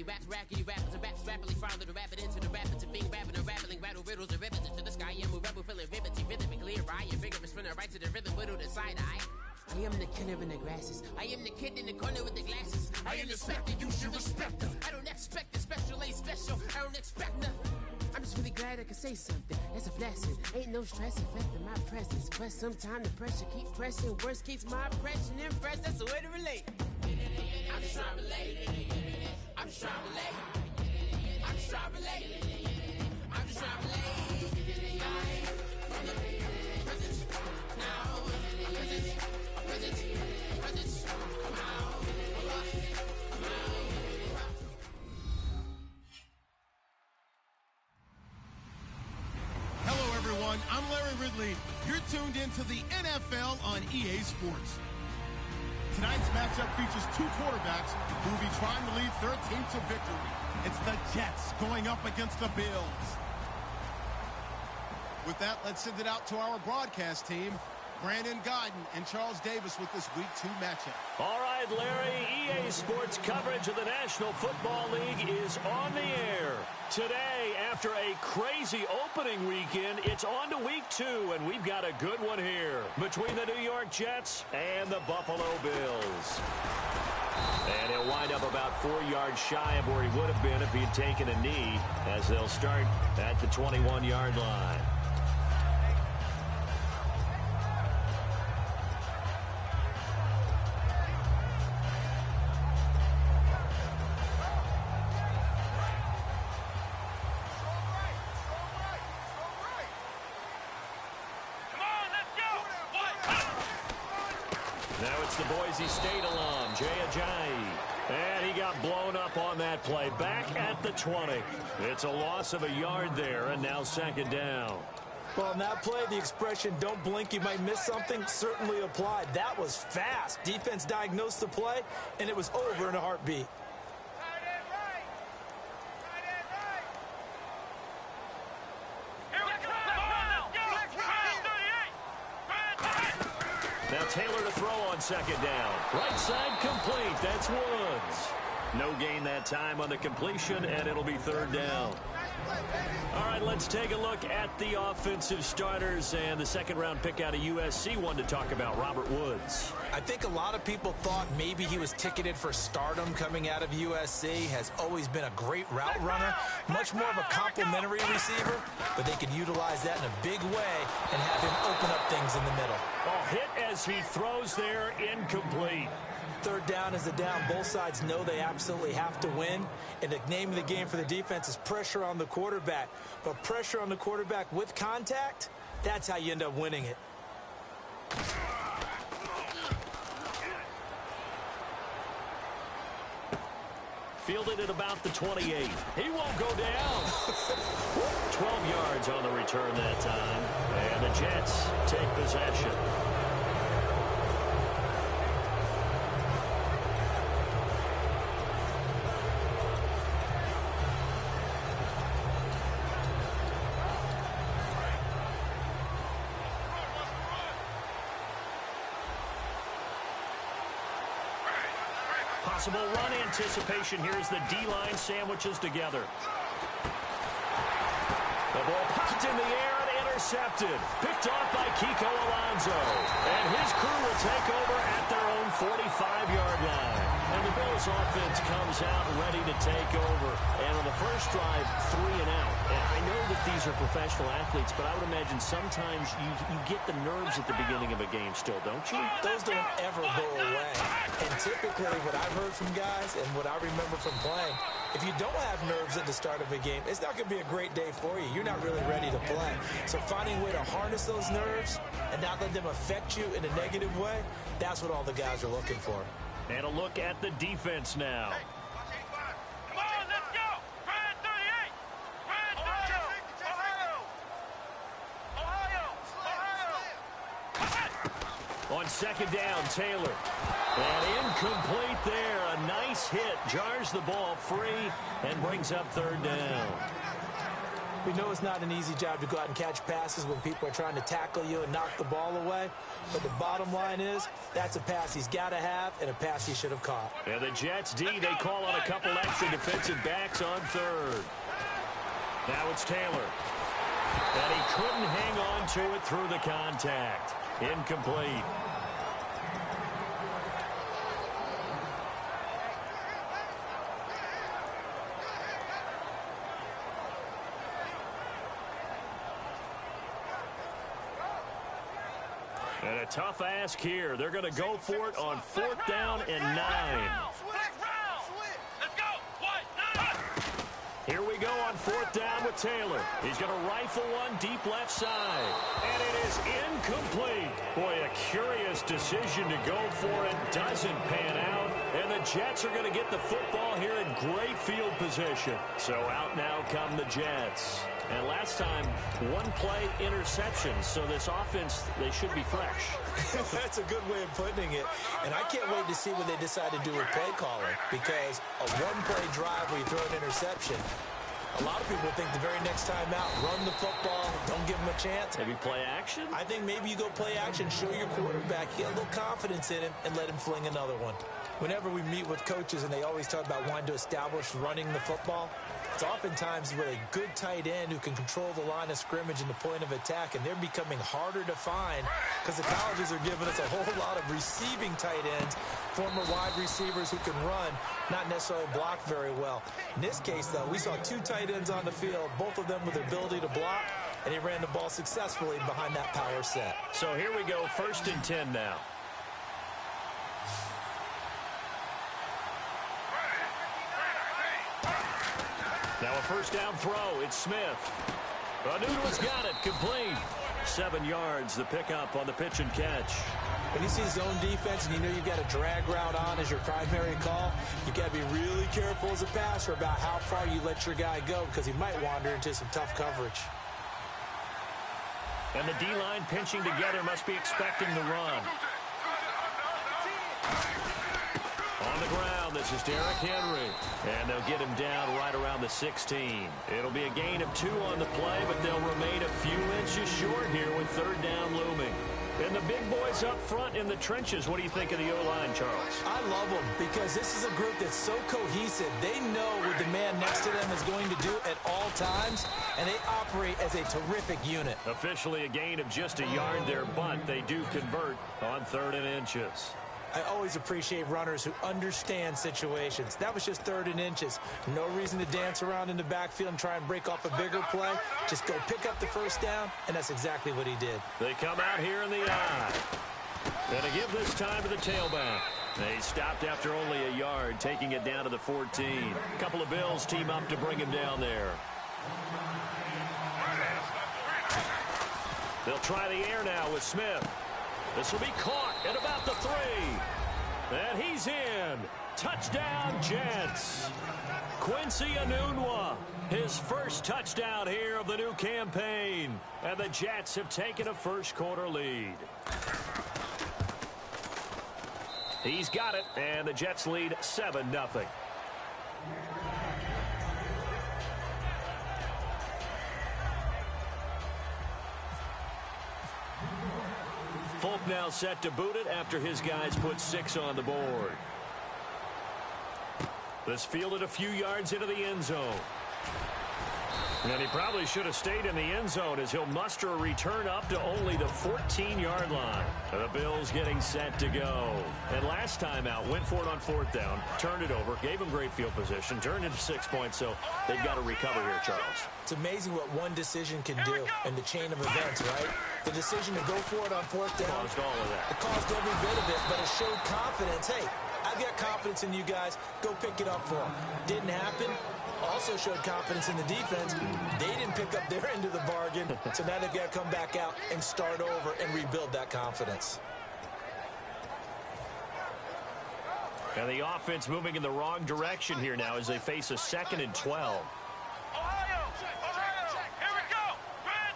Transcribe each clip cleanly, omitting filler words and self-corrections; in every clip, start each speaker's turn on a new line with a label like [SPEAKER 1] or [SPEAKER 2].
[SPEAKER 1] rackety raps, rackety rappers, and raps rapidly follow the rapid into the rapid to being rapping and rattling, rattle riddles and rivets into the sky. I'm a rebel, feeling rivety, rhythmically, right? Your vigorous spinner right to the rhythm, whittle the side eye. I am the killer in the grasses. I am the kid in the corner with the glasses. I am the specter, you should respect her. I don't expect a special, ain't special. I don't expect nothing. I'm just really glad I can say something. That's a blessing. Ain't no stress affecting my presence. But sometimes the pressure keep pressing. Worst keeps my impression impressed. That's the way to relate. I'm just trying to relate. I'm just trying to relate. I'm just trying to relate. I'm just trying to relate. From the present now. Present. Come out.
[SPEAKER 2] Hello, everyone. I'm Larry Ridley. You're tuned into the NFL on EA Sports. Tonight's matchup features two quarterbacks who will be trying to lead their team to victory. It's the Jets going up against the Bills. With that, let's send it out to our broadcast team. Brandon Godden and Charles Davis with this Week 2 matchup.
[SPEAKER 3] All right, Larry, EA Sports coverage of the National Football League is on the air. Today, after a crazy opening weekend, it's on to Week 2, and we've got a good one here between the New York Jets and the Buffalo Bills. And he'll wind up about 4 yards shy of where he would have been if he had taken a knee, as they'll start at the 21-yard line. Now it's the Boise State alum, Jay Ajayi. And he got blown up on that play. Back at the 20. It's a loss of a yard there, and now second down.
[SPEAKER 4] Well, on that play, the expression, don't blink, you might miss something, certainly applied. That was fast. Defense diagnosed the play, and it was over in a heartbeat.
[SPEAKER 3] Now Taylor to throw on second down. Right side complete. That's Woods. No gain that time on the completion, and it'll be third down. All right, let's take a look at the offensive starters and the second-round pick out of USC. One to talk about, Robert Woods.
[SPEAKER 4] I think a lot of people thought maybe he was ticketed for stardom coming out of USC. Has always been a great route runner, much more of a complimentary receiver, but they could utilize that in a big way and have him open up things in the middle.
[SPEAKER 3] Oh, hit as he throws there, incomplete.
[SPEAKER 4] Third down is a down. Both sides know they absolutely have to win. And the name of the game for the defense is pressure on the quarterback. But pressure on the quarterback with contact, that's how you end up winning it.
[SPEAKER 3] Fielded at about the 28. He won't go down. 12 yards on the return that time. And the Jets take possession. Possible run anticipation here as the D-line sandwiches together. The ball popped in the air and intercepted. Picked off by Kiko Alonso. And his crew will take over at their own 45-yard line. And the Bills offense comes out ready to take over. And on the first drive, 3 and out. And I know that these are professional athletes, but I would imagine sometimes you get the nerves at the beginning of a game still, don't you?
[SPEAKER 4] Those don't ever go away. And typically what I've heard from guys and what I remember from playing, if you don't have nerves at the start of a game, it's not going to be a great day for you. You're not really ready to play. So finding a way to harness those nerves and not let them affect you in a negative way, that's what all the guys are looking for.
[SPEAKER 3] And a look at the defense now.
[SPEAKER 5] Come on, let's go! Brand 38! Brand 38! Ohio!
[SPEAKER 3] On second down, Taylor. And incomplete there. A nice hit. Jars the ball free and brings up third down.
[SPEAKER 4] We know it's not an easy job to go out and catch passes when people are trying to tackle you and knock the ball away. But the bottom line is, that's a pass he's got to have and a pass he should have caught.
[SPEAKER 3] And the Jets D, they call on a couple extra defensive backs on third. Now it's Taylor. And he couldn't hang on to it through the contact. Incomplete. And a tough ask here. They're going to go for it on 4th down and 9.
[SPEAKER 5] Let's go.
[SPEAKER 3] Here we go on 4th down with Taylor. He's going to rifle one deep left side. And it is incomplete. Boy, a curious decision to go for it. Doesn't pan out. And the Jets are going to get the football here in great field position. So out now come the Jets. And last time, one-play interception. So this offense, they should be fresh.
[SPEAKER 4] That's a good way of putting it. And I can't wait to see what they decide to do with play calling. Because a one-play drive where you throw an interception, a lot of people think the very next time out, run the football, don't give them a chance.
[SPEAKER 3] Maybe play action?
[SPEAKER 4] I think maybe you go play action, show your quarterback, get a little confidence in him, and let him fling another one. Whenever we meet with coaches and they always talk about wanting to establish running the football, it's oftentimes with a good tight end who can control the line of scrimmage and the point of attack, and they're becoming harder to find because the colleges are giving us a whole lot of receiving tight ends, former wide receivers who can run, not necessarily block very well. In this case, though, we saw 2 tight ends on the field, both of them with the ability to block, and he ran the ball successfully behind that power set.
[SPEAKER 3] So here we go, 1st and 10 now. Now a 1st down throw. It's Smith. Anunua's got it. Complete. 7 yards, the pickup on the pitch and catch.
[SPEAKER 4] When you see zone defense and you know you've got a drag route on as your primary call, you've got to be really careful as a passer about how far you let your guy go because he might wander into some tough coverage.
[SPEAKER 3] And the D-line pinching together must be expecting the run. On the ground, this is Derrick Henry. And they'll get him down right around the 16. It'll be a gain of 2 on the play, but they'll remain a few inches short here with 3rd down looming. And the big boys up front in the trenches. What do you think of the O-line, Charles?
[SPEAKER 4] I love them because this is a group that's so cohesive. They know what the man next to them is going to do at all times, and they operate as a terrific unit.
[SPEAKER 3] Officially a gain of just a yard there, but they do convert on 3rd and inches.
[SPEAKER 4] I always appreciate runners who understand situations. That was just 3rd and inches. No reason to dance around in the backfield and try and break off a bigger play. Just go pick up the 1st down, and that's exactly what he did.
[SPEAKER 3] They come out here in the eye. And to give this time to the tailback. They stopped after only a yard, taking it down to the 14. A couple of Bills team up to bring him down there. They'll try the air now with Smith. This will be caught at about the 3. And he's in. Touchdown, Jets. Quincy Enunwa, his first touchdown here of the new campaign. And the Jets have taken a 1st quarter lead. He's got it, and the Jets lead 7-0. Folk now set to boot it after his guys put 6 on the board. This fielded a few yards into the end zone. And he probably should have stayed in the end zone as he'll muster a return up to only the 14-yard line. The Bills getting set to go. And last time out, went for it on 4th down, turned it over, gave him great field position, turned into 6 points, so they've got to recover here, Charles.
[SPEAKER 4] It's amazing what one decision can do in the chain of events, right? The decision to go for it on 4th down.
[SPEAKER 3] Caused all of that.
[SPEAKER 4] It caused every bit of it, but it showed confidence. Hey, I've got confidence in you guys. Go pick it up for them. Didn't happen. Also showed confidence in the defense. They didn't pick up their end of the bargain, so now they've got to come back out and start over and rebuild that confidence.
[SPEAKER 3] And the offense moving in the wrong direction here now as they face a 2nd and 12.
[SPEAKER 5] Ohio! Here we go! Grand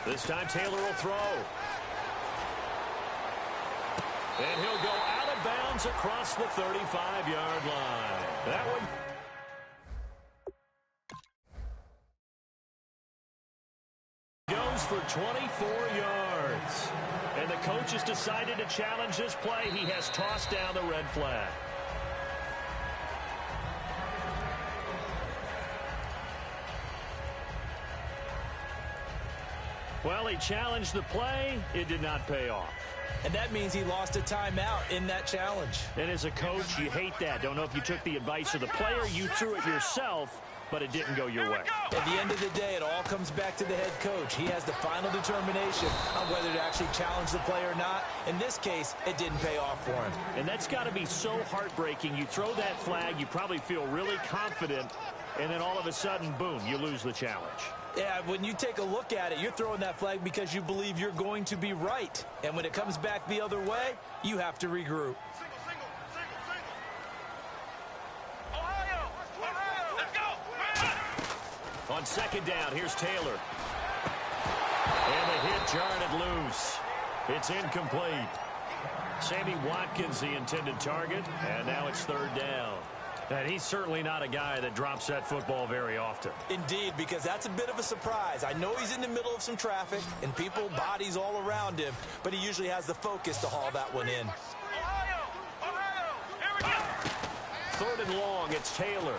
[SPEAKER 5] 38!
[SPEAKER 3] This time Taylor will throw. And he'll go out of bounds across the 35-yard line. That one. for 24 yards. And the coach has decided to challenge this play. He has tossed down the red flag. Well, he challenged the play. It did not pay off.
[SPEAKER 4] And that means he lost a timeout in that challenge.
[SPEAKER 3] And as a coach, you hate that. Don't know if you took the advice of the player. You threw it yourself, but it didn't go your way.
[SPEAKER 4] At the end of the day, it all comes back to the head coach. He has the final determination on whether to actually challenge the play or not. In this case, it didn't pay off for him.
[SPEAKER 3] And that's got to be so heartbreaking. You throw that flag, you probably feel really confident, and then all of a sudden, boom, you lose the challenge.
[SPEAKER 4] Yeah, when you take a look at it, you're throwing that flag because you believe you're going to be right. And when it comes back the other way, you have to regroup.
[SPEAKER 5] Ohio! Let's go!
[SPEAKER 3] On second down, here's Taylor. And the hit jarred it loose. It's incomplete. Sammy Watkins, the intended target, and now it's third down. And he's certainly not a guy that drops that football very often.
[SPEAKER 4] Indeed, because that's a bit of a surprise. I know he's in the middle of some traffic and people, bodies all around him, but he usually has the focus to haul that one in.
[SPEAKER 5] Ohio! Here we go!
[SPEAKER 3] Third and long, it's Taylor.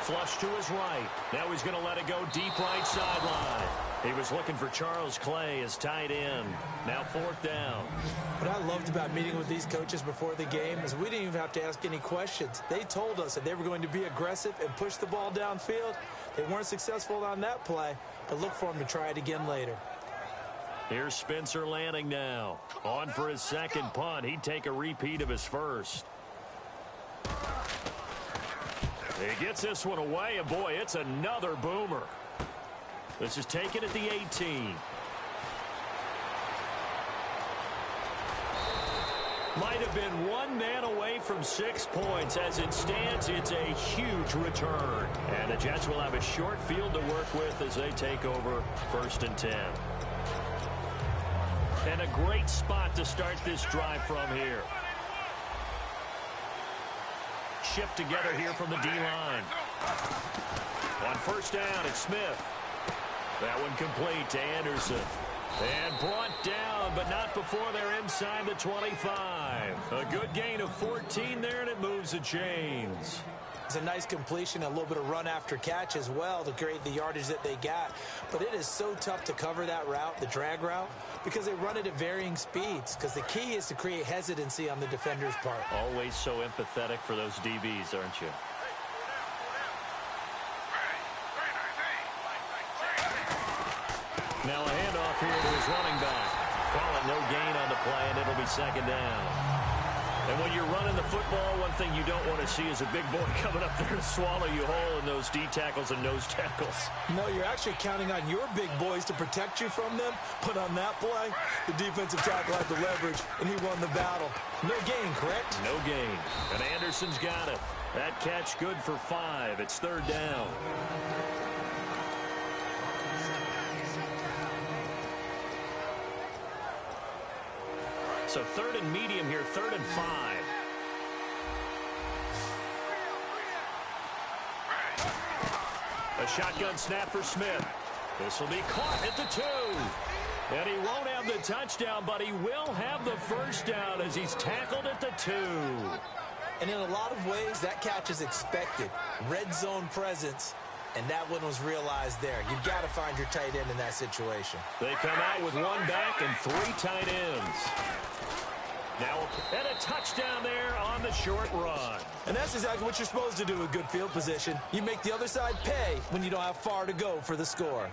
[SPEAKER 3] Flush to his right. Now he's going to let it go deep right sideline. He was looking for Charles Clay as tight end. Now fourth down.
[SPEAKER 4] What I loved about meeting with these coaches before the game is we didn't even have to ask any questions. They told us that they were going to be aggressive and push the ball downfield. They weren't successful on that play, but look for them to try it again later.
[SPEAKER 3] Here's Spencer Lanning now. On for his second punt. He'd take a repeat of his first. He gets this one away, and boy, it's another boomer. This is taken at the 18. Might have been one man away from 6 points. As it stands, it's a huge return. And the Jets will have a short field to work with as they take over 1st and 10. And a great spot to start this drive from here. Shift together here from the D-line. On first down, it's Smith. That one complete to Anderson. And brought down, but not before they're inside the 25. A good gain of 14 there, and it moves the chains.
[SPEAKER 4] It's a nice completion, a little bit of run after catch as well to create the yardage that they got. But it is so tough to cover that route, the drag route, because they run it at varying speeds. Because the key is to create hesitancy on the defender's part.
[SPEAKER 3] Always so empathetic for those DBs, aren't you? Now a handoff here to his running back. Call it no gain on the play, and it'll be second down. And when you're running the football, one thing you don't want to see is a big boy coming up there to swallow you whole in those D tackles and nose tackles.
[SPEAKER 4] No, you're actually counting on your big boys to protect you from them. But on that play, the defensive tackle had the leverage, and he won the battle. No gain, correct?
[SPEAKER 3] No gain. And Anderson's got it. That catch good for 5. It's third down. So third and medium here, 3rd and 5. A shotgun snap for Smith. This will be caught at the 2. And he won't have the touchdown, but he will have the first down as he's tackled at the 2.
[SPEAKER 4] And in a lot of ways, that catch is expected. Red zone presence. And that one was realized there. You've got to find your tight end in that situation.
[SPEAKER 3] They come out with 1 back and 3 tight ends. Now, and a touchdown there on the short run.
[SPEAKER 4] And that's exactly what you're supposed to do with good field position. You make the other side pay when you don't have far to go for the score.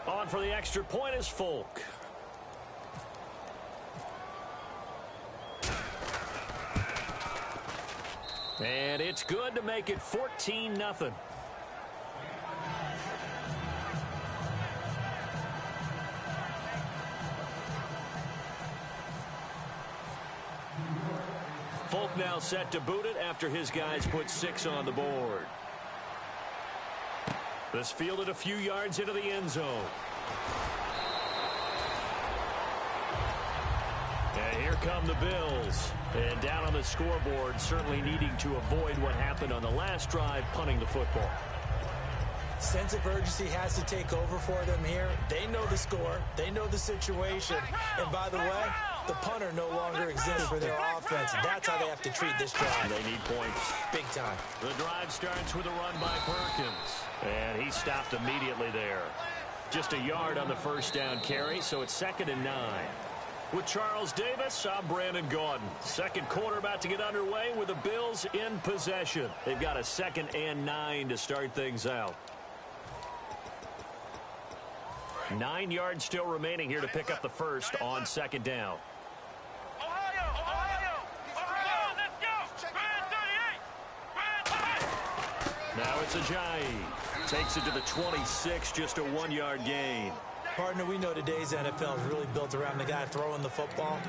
[SPEAKER 3] On for the extra point is Folk. And it's good to make it 14-0. Folk now set to boot it after his guys put 6 on the board. This fielded a few yards into the end zone. And here come the Bills. And down on the scoreboard, certainly needing to avoid what happened on the last drive, punting the football.
[SPEAKER 4] Sense of urgency has to take over for them here. They know the score. They know the situation. And by the way, the punter no longer exists for their offense. That's how they have to treat this drive.
[SPEAKER 3] They need points.
[SPEAKER 4] Big time.
[SPEAKER 3] The drive starts with a run by Perkins. And he stopped immediately there. Just a yard on the first down carry, so it's 2nd and 9. With Charles Davis, I'm Brandon Gaudin. Second quarter about to get underway with the Bills in possession. They've got a 2nd and 9 to start things out. 9 yards still remaining here to pick up the first on 2nd down. Now it's Ajayi. Takes it to the 26, just a 1-yard gain.
[SPEAKER 4] Partner, we know today's NFL is really built around the guy throwing the football.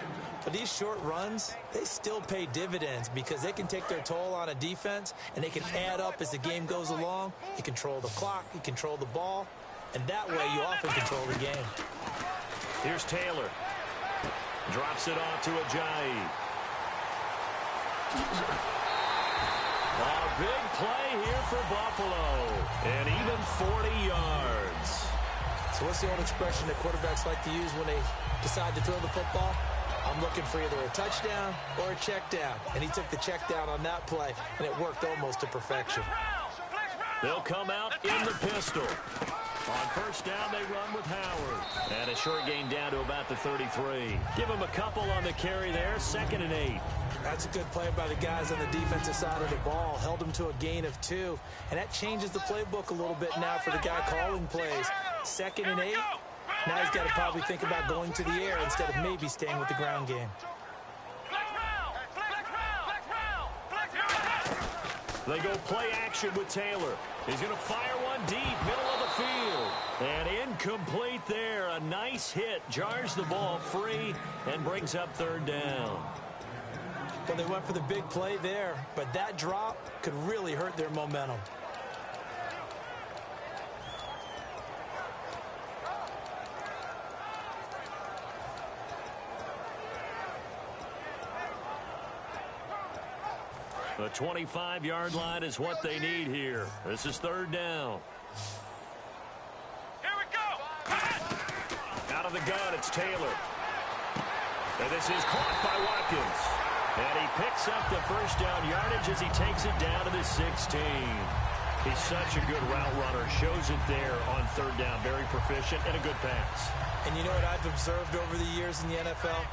[SPEAKER 4] But these short runs, they still pay dividends because they can take their toll on a defense and they can add up as the game goes along. You control the clock, you control the ball, and that way you often control the game.
[SPEAKER 3] Here's Taylor. Drops it off to Ajayi. A big play here for Buffalo. And even 40 yards.
[SPEAKER 4] So what's the old expression that quarterbacks like to use when they decide to throw the football? I'm looking for either a touchdown or a check down. And he took the check down on that play, and it worked almost to perfection.
[SPEAKER 3] They'll come out in the pistol. On first down, they run with Howard. And a short gain down to about the 33. Give him a couple on the carry there, 2nd and 8.
[SPEAKER 4] That's a good play by the guys on the defensive side of the ball. Held him to a gain of 2. And that changes the playbook a little bit now for the guy calling plays. 2nd and 8. Now he's got to probably think about going to the air instead of maybe staying with the ground game.
[SPEAKER 3] They go play action with Taylor. He's going to fire one deep, middle of the field. And incomplete there. A nice hit. Jars the ball free and brings up 3rd down.
[SPEAKER 4] Well, they went for the big play there, but that drop could really hurt their momentum.
[SPEAKER 3] The 25-yard line is what they need here. This is 3rd down.
[SPEAKER 5] Here we go.
[SPEAKER 3] Out of the gun, it's Taylor. And this is caught by Watkins. And he picks up the first down yardage as he takes it down to the 16. He's such a good route runner. Shows it there on 3rd down. Very proficient and a good pass.
[SPEAKER 4] And you know what I've observed over the years in the NFL?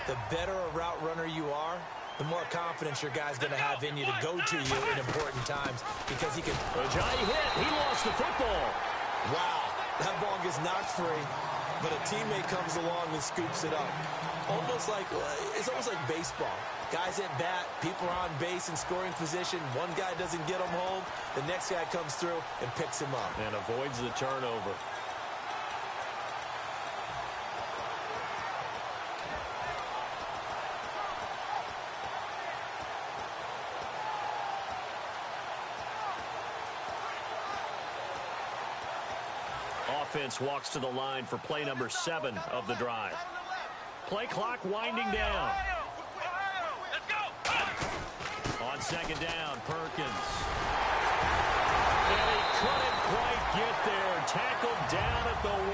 [SPEAKER 4] The better a route runner you are, the more confidence your guy's going to have in you to go to you in important times because he can...
[SPEAKER 3] Ajayi hit. He lost the football.
[SPEAKER 4] Wow. That ball gets knocked free, but a teammate comes along and scoops it up. It's almost like baseball. Guys at bat, people are on base in scoring position. One guy doesn't get him home. The next guy comes through and picks him up.
[SPEAKER 3] And avoids the turnover. Offense walks to the line for play number 7 of the drive. Play clock winding down.
[SPEAKER 5] Let's go.
[SPEAKER 3] On 2nd down, Perkins. And he couldn't quite get there. Tackled down at the 1.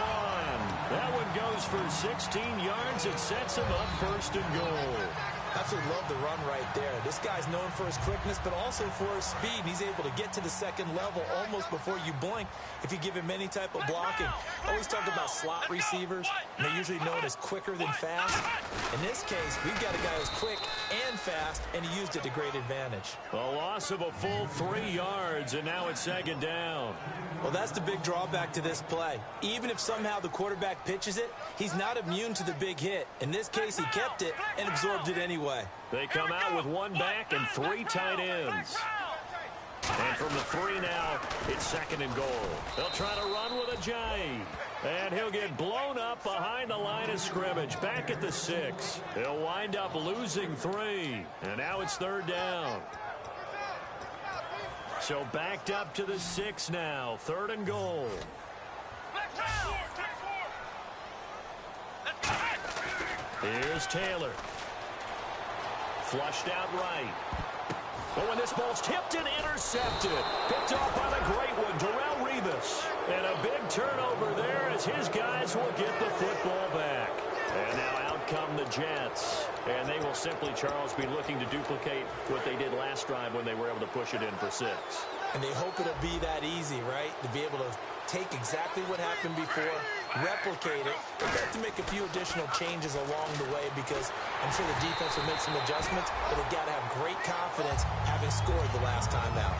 [SPEAKER 3] That one goes for 16 yards. It sets him up 1st and goal.
[SPEAKER 4] Absolutely love the run right there. This guy's known for his quickness, but also for his speed. He's able to get to the 2nd level almost before you blink if you give him any type of blocking. I always talk about slot receivers, and they're usually known as quicker than fast. In this case, we've got a guy who's quick and fast, and he used it to great advantage.
[SPEAKER 3] A loss of a full 3 yards, and now it's 2nd down.
[SPEAKER 4] Well, that's the big drawback to this play. Even if somehow the quarterback pitches it, he's not immune to the big hit. In this case, he kept it and absorbed it anyway.
[SPEAKER 3] They come out with 1 back and 3 tight ends. And from the 3 now, it's 2nd and goal. They'll try to run with Ajayi. And he'll get blown up behind the line of scrimmage. Back at the 6. He'll wind up losing 3. And now it's 3rd down. So backed up to the 6 now. 3rd and goal. Here's Taylor. Flushed out right. Oh, and this ball's tipped and intercepted. Picked off by the great one, Darrelle Revis. And a big turnover there as his guys will get the football back. And now out come the Jets. And they will simply, Charles, be looking to duplicate what they did last drive when they were able to push it in for 6.
[SPEAKER 4] And they hope it'll be that easy, right? To be able to take exactly what happened before, replicate it. They have to make a few additional changes along the way because I'm sure the defense will make some adjustments, but they've got to have great confidence having scored the last time out.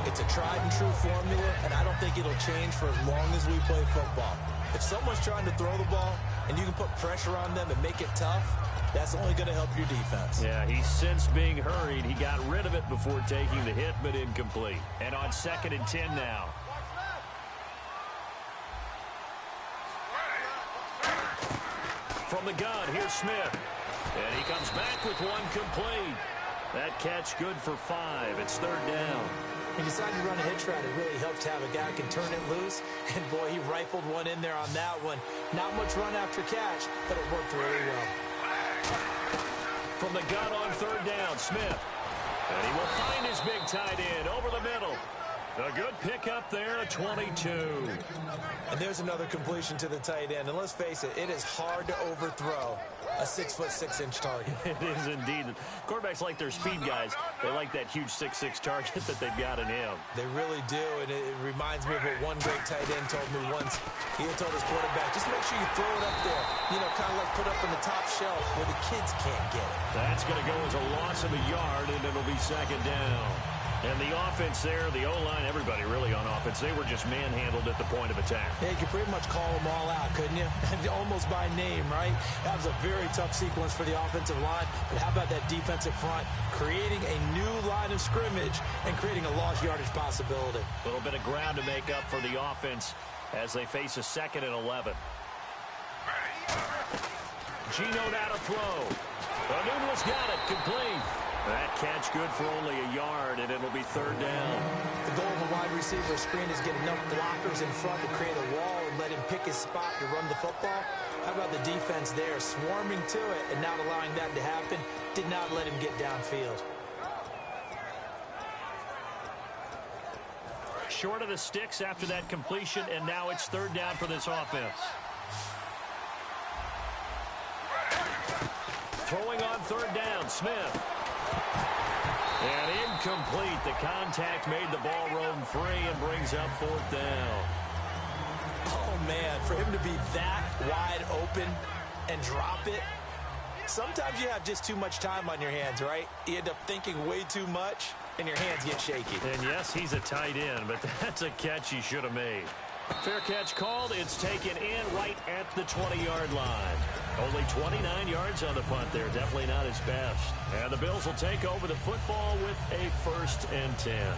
[SPEAKER 4] It's a tried and true formula, and I don't think it'll change for as long as we play football. If someone's trying to throw the ball and you can put pressure on them and make it tough, that's only going to help your defense.
[SPEAKER 3] Yeah, he's since being hurried. He got rid of it before taking the hit, but incomplete. And on 2nd and 10 now. From the gun, here's Smith. And he comes back with one complete. That catch good for 5. It's 3rd down.
[SPEAKER 4] He decided to run a hitch route. It really helps to have a guy who can turn it loose. And, boy, he rifled one in there on that one. Not much run after catch, but it worked really well.
[SPEAKER 3] From the gun on 3rd down, Smith. And he will find his big tight end over the middle. A good pickup there at 22.
[SPEAKER 4] And there's another completion to the tight end. And let's face it, it is hard to overthrow a 6'6" target.
[SPEAKER 3] It is indeed. Quarterbacks like their speed guys. They like that huge 6'6" target that they've got in him.
[SPEAKER 4] They really do, and it reminds me of what one great tight end told me once. He had told his quarterback, just make sure you throw it up there. You know, kind of like put up in the top shelf where the kids can't get it.
[SPEAKER 3] That's going to go as a loss of a yard, and it'll be 2nd down. And the offense there, the O-line, everybody really on offense, they were just manhandled at the point of attack.
[SPEAKER 4] Yeah, you could pretty much call them all out, couldn't you? Almost by name, right? That was a very tough sequence for the offensive line. But how about that defensive front creating a new line of scrimmage and creating a lost yardage possibility?
[SPEAKER 3] A little bit of ground to make up for the offense as they face a 2nd and 11. Geno now to throw. Anunwa's got it, complete. That catch good for only a yard, and it'll be 3rd down.
[SPEAKER 4] The goal of a wide receiver screen is get enough blockers in front to create a wall and let him pick his spot to run the football. How about the defense there, swarming to it and not allowing that to happen? Did not let him get downfield.
[SPEAKER 3] Short of the sticks after that completion, and now it's 3rd down for this offense. Throwing on 3rd down, Smith. And incomplete. The contact made the ball roam free and brings up 4th down.
[SPEAKER 4] Oh, man, for him to be that wide open and drop it. Sometimes you have just too much time on your hands, right? You end up thinking way too much, and your hands get shaky.
[SPEAKER 3] And, yes, he's a tight end, but that's a catch he should have made. Fair catch called. It's taken in right at the 20-yard line. Only 29 yards on the punt there. Definitely not his best. And the Bills will take over the football with a 1st and 10.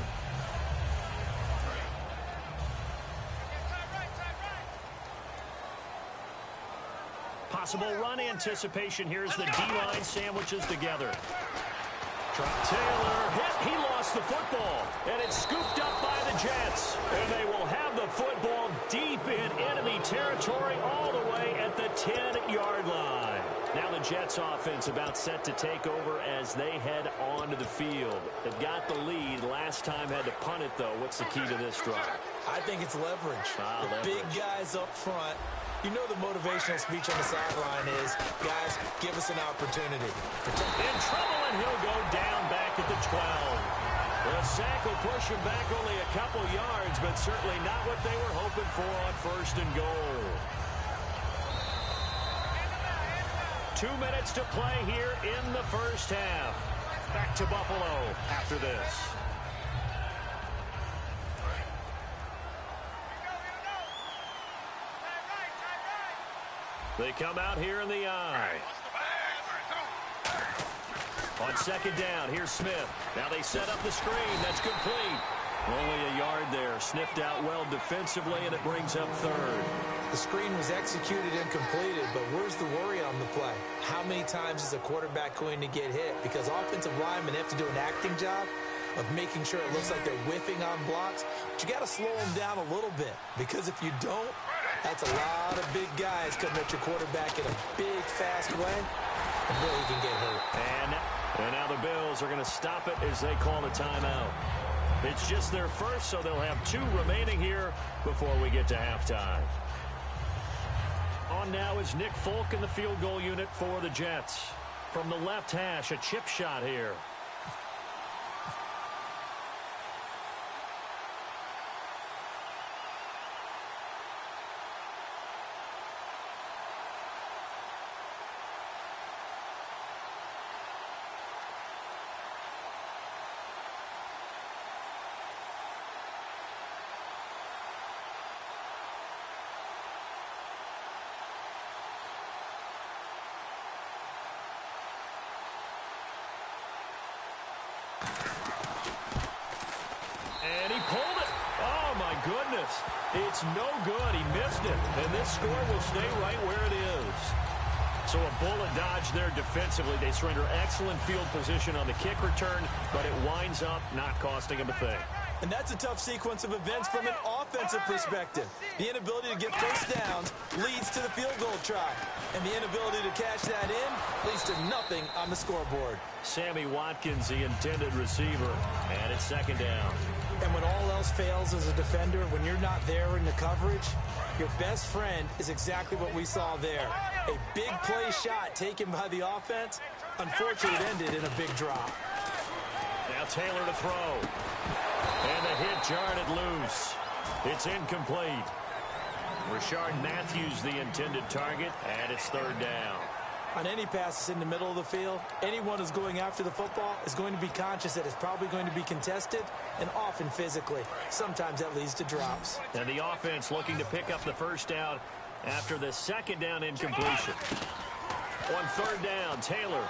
[SPEAKER 3] Possible run anticipation. Here's the D-line sandwiches together. Drop Taylor. Hit. He lost the football. And it's scooped up by the Jets. And they will have the football deep in enemy territory all the way at the 10-yard line. Now the Jets offense about set to take over as they head onto the field. They've got the lead. Last time had to punt it, though. What's the key to this drive?
[SPEAKER 4] I think it's leverage.
[SPEAKER 3] Leverage.
[SPEAKER 4] Big guys up front. You know the motivational speech on the sideline is, guys, give us an opportunity.
[SPEAKER 3] In trouble, and he'll go down back at the 12. The sack will push him back only a couple yards, but certainly not what they were hoping for on 1st and goal. 2 minutes to play here in the 1st half. Back to Buffalo after this. They come out here in the eye. On 2nd down, here's Smith. Now they set up the screen. That's complete. Only a yard there. Sniffed out well defensively, and it brings up 3rd.
[SPEAKER 4] The screen was executed and completed, but where's the worry on the play? How many times is a quarterback going to get hit? Because offensive linemen have to do an acting job of making sure it looks like they're whiffing on blocks. But you got to slow them down a little bit, because if you don't, That's a lot of big guys coming at your quarterback in a big, fast way. And really, he can get hurt.
[SPEAKER 3] And now the Bills are going to stop it as they call a timeout. It's just their first, so they'll have 2 remaining here before we get to halftime. On now is Nick Folk in the field goal unit for the Jets. From the left hash, a chip shot here. And he pulled it. Oh, my goodness. It's no good. He missed it. And this score will stay right where it is. So a bullet dodge there defensively. They surrender excellent field position on the kick return, but it winds up not costing him a thing.
[SPEAKER 4] And that's a tough sequence of events from an offensive perspective. The inability to get first downs leads to the field goal try. And the inability to cash that in leads to nothing on the scoreboard.
[SPEAKER 3] Sammy Watkins, the intended receiver, and it's second down.
[SPEAKER 4] And when all else fails as a defender, when you're not there in the coverage, your best friend is exactly what we saw there. A big play shot taken by the offense. Unfortunately, it ended in a big drop.
[SPEAKER 3] Now Taylor to throw. And the hit jarred it loose. It's incomplete. Rashard Matthews the intended target, and it's third down.
[SPEAKER 4] On any passes in the middle of the field, anyone who's going after the football is going to be conscious that it's probably going to be contested and often physically. Sometimes that leads to drops.
[SPEAKER 3] And the offense looking to pick up the first down after the second down incompletion. On third down, Taylor.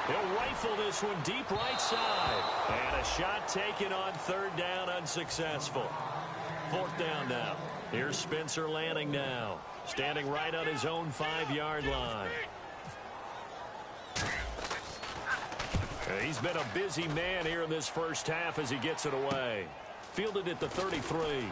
[SPEAKER 3] He'll rifle this one deep right side. And a shot taken on third down, unsuccessful. Fourth down now. Here's Spencer Lanning now, standing right on his own 5-yard line. He's been a busy man here in this first half as he gets it away. Fielded at the 33.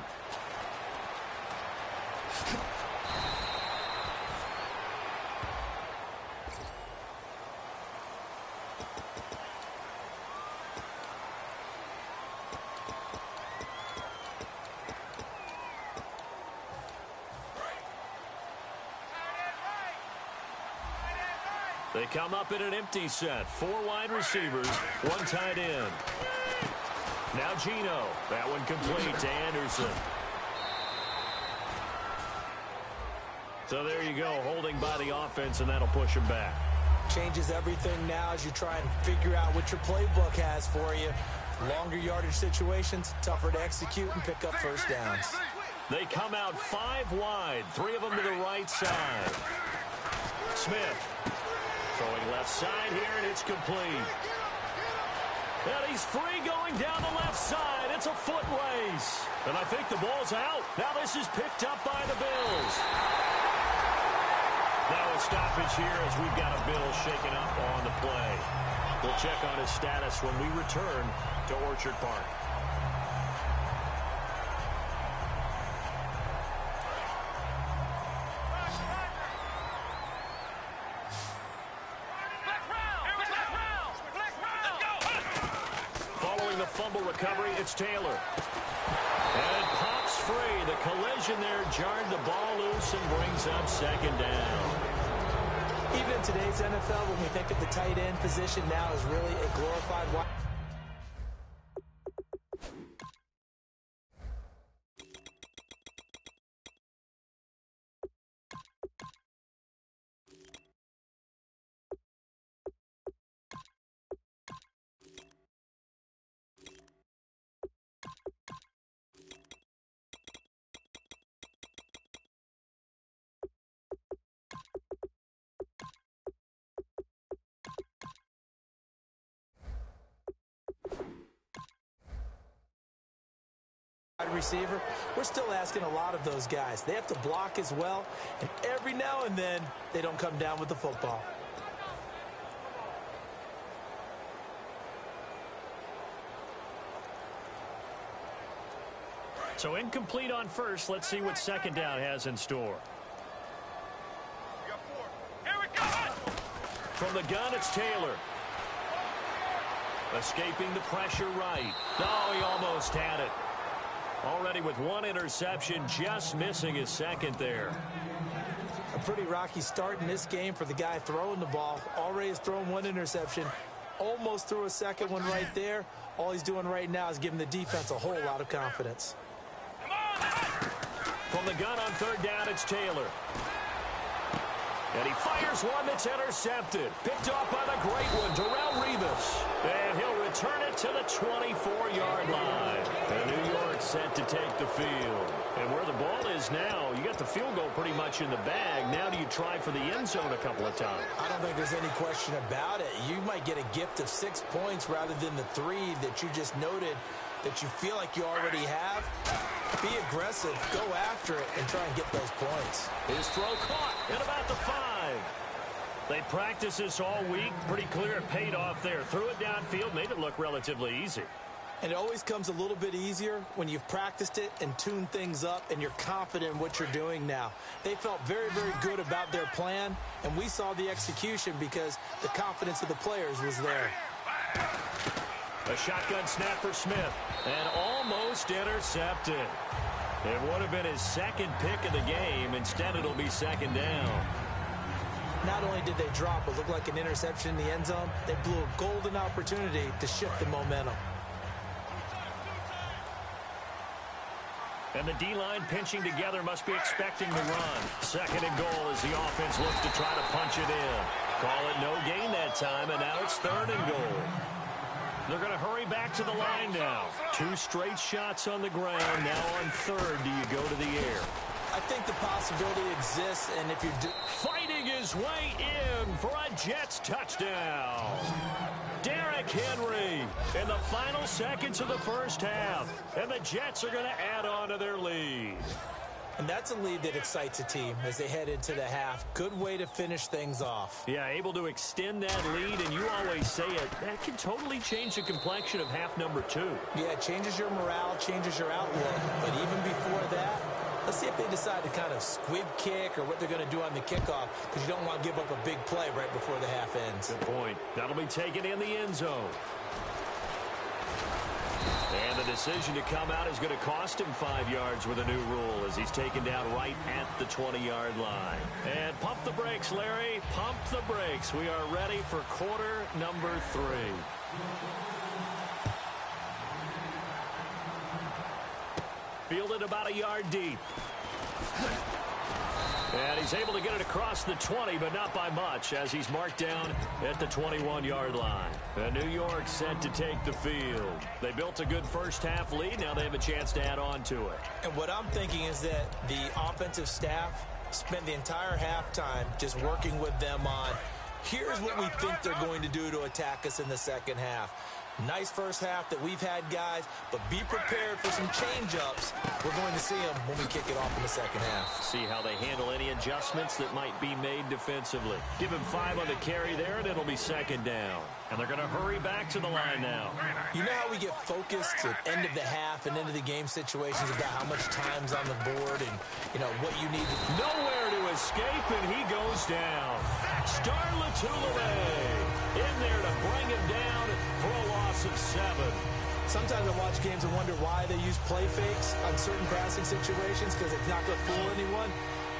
[SPEAKER 3] They come up in an empty set. 4 wide receivers, 1 tight end. Now Geno. That one complete to Anderson. So there you go, holding by the offense, and that'll push him back.
[SPEAKER 4] Changes everything now as you try and figure out what your playbook has for you. Longer yardage situations, tougher to execute and pick up first downs.
[SPEAKER 3] They come out 5 wide, 3 of them to the right side. Smith. Throwing left side here, and it's complete. And he's free going down the left side. It's a foot race. And I think the ball's out. Now this is picked up by the Bills. Now a stoppage here as we've got a Bill shaken up on the play. We'll check on his status when we return to Orchard Park. Fumble recovery, it's Taylor. And it pops free. The collision there jarred the ball loose and brings up second down.
[SPEAKER 4] Even in today's NFL, when we think of the tight end position now as really a glorified wide. Receiver, we're still asking a lot of those guys. They have to block as well, and every now and then they don't come down with the football.
[SPEAKER 3] So incomplete on first. Let's see what second down has in store.
[SPEAKER 5] We got 4. Here we go.
[SPEAKER 3] From the gun, it's Taylor. Escaping the pressure right. Oh, he almost had it. Already with one interception, just missing his second there.
[SPEAKER 4] A pretty rocky start in this game for the guy throwing the ball. Already has thrown one interception. Almost threw a second one right there. All he's doing right now is giving the defense a whole lot of confidence.
[SPEAKER 3] From the gun on third down, it's Taylor. And he fires one that's intercepted. Picked off by the great one, Darrelle Revis. And he'll return it to the 24-yard line. And New York set to take the field. And where the ball is now, you got the field goal pretty much in the bag. Now do you try for the end zone a couple of times?
[SPEAKER 4] I don't think there's any question about it. You might get a gift of 6 points rather than the 3 that you just noted that you feel like you already have. Be aggressive, go after it, and try and get those points.
[SPEAKER 3] His throw caught at about the 5. They practiced this all week. Pretty clear it paid off there. Threw it downfield, made it look relatively easy.
[SPEAKER 4] And it always comes a little bit easier when you've practiced it and tuned things up and you're confident in what you're doing now. They felt very, very good about their plan, and we saw the execution because the confidence of the players was there.
[SPEAKER 3] A shotgun snap for Smith, and almost intercepted. It would have been his second pick of the game. Instead, it'll be second down.
[SPEAKER 4] Not only did they drop what looked like an interception in the end zone, they blew a golden opportunity to shift the momentum.
[SPEAKER 3] And the D-line pinching together must be expecting the run. Second and goal as the offense looks to try to punch it in. Call it no gain that time, and now it's third and goal. They're going to hurry back to the line now. 2 straight shots on the ground. Now on third, do you go to the air?
[SPEAKER 4] I think the possibility exists, and if you do...
[SPEAKER 3] Fighting his way in for a Jets touchdown. Derrick Henry in the final seconds of the first half. And the Jets are going to add on to their lead.
[SPEAKER 4] And that's a lead that excites a team as they head into the half. Good way to finish things off.
[SPEAKER 3] Yeah, able to extend that lead, and you always say it, that can totally change the complexion of half number 2.
[SPEAKER 4] Yeah, it changes your morale, changes your outlook. But even before that, let's see if they decide to kind of squib kick or what they're going to do on the kickoff, because you don't want to give up a big play right before the half ends.
[SPEAKER 3] Good point. That'll be taken in the end zone. And the decision to come out is going to cost him 5 yards with a new rule as he's taken down right at the 20-yard line. And pump the brakes, Larry. Pump the brakes. We are ready for quarter number 3. Fielded about a yard deep. And he's able to get it across the 20, but not by much, as he's marked down at the 21-yard line. And New York set to take the field. They built a good first-half lead. Now they have a chance to add on to it.
[SPEAKER 4] And what I'm thinking is that the offensive staff spent the entire halftime just working with them on, here's what we think they're going to do to attack us in the second half. Nice first half that we've had, guys, but be prepared for some change-ups. We're going to see them when we kick it off in the second half.
[SPEAKER 3] See how they handle any adjustments that might be made defensively. Give him 5 on the carry there, and it'll be second down. And they're going to hurry back to the line now.
[SPEAKER 4] You know how we get focused at end of the half and into the game situations about how much time's on the board and, you know, what you need to...
[SPEAKER 3] Nowhere to escape, and he goes down. Star Lotulelei in there to bring him down for a loss of 7.
[SPEAKER 4] Sometimes I watch games and wonder why they use play fakes on certain passing situations, because it's not going to fool anyone.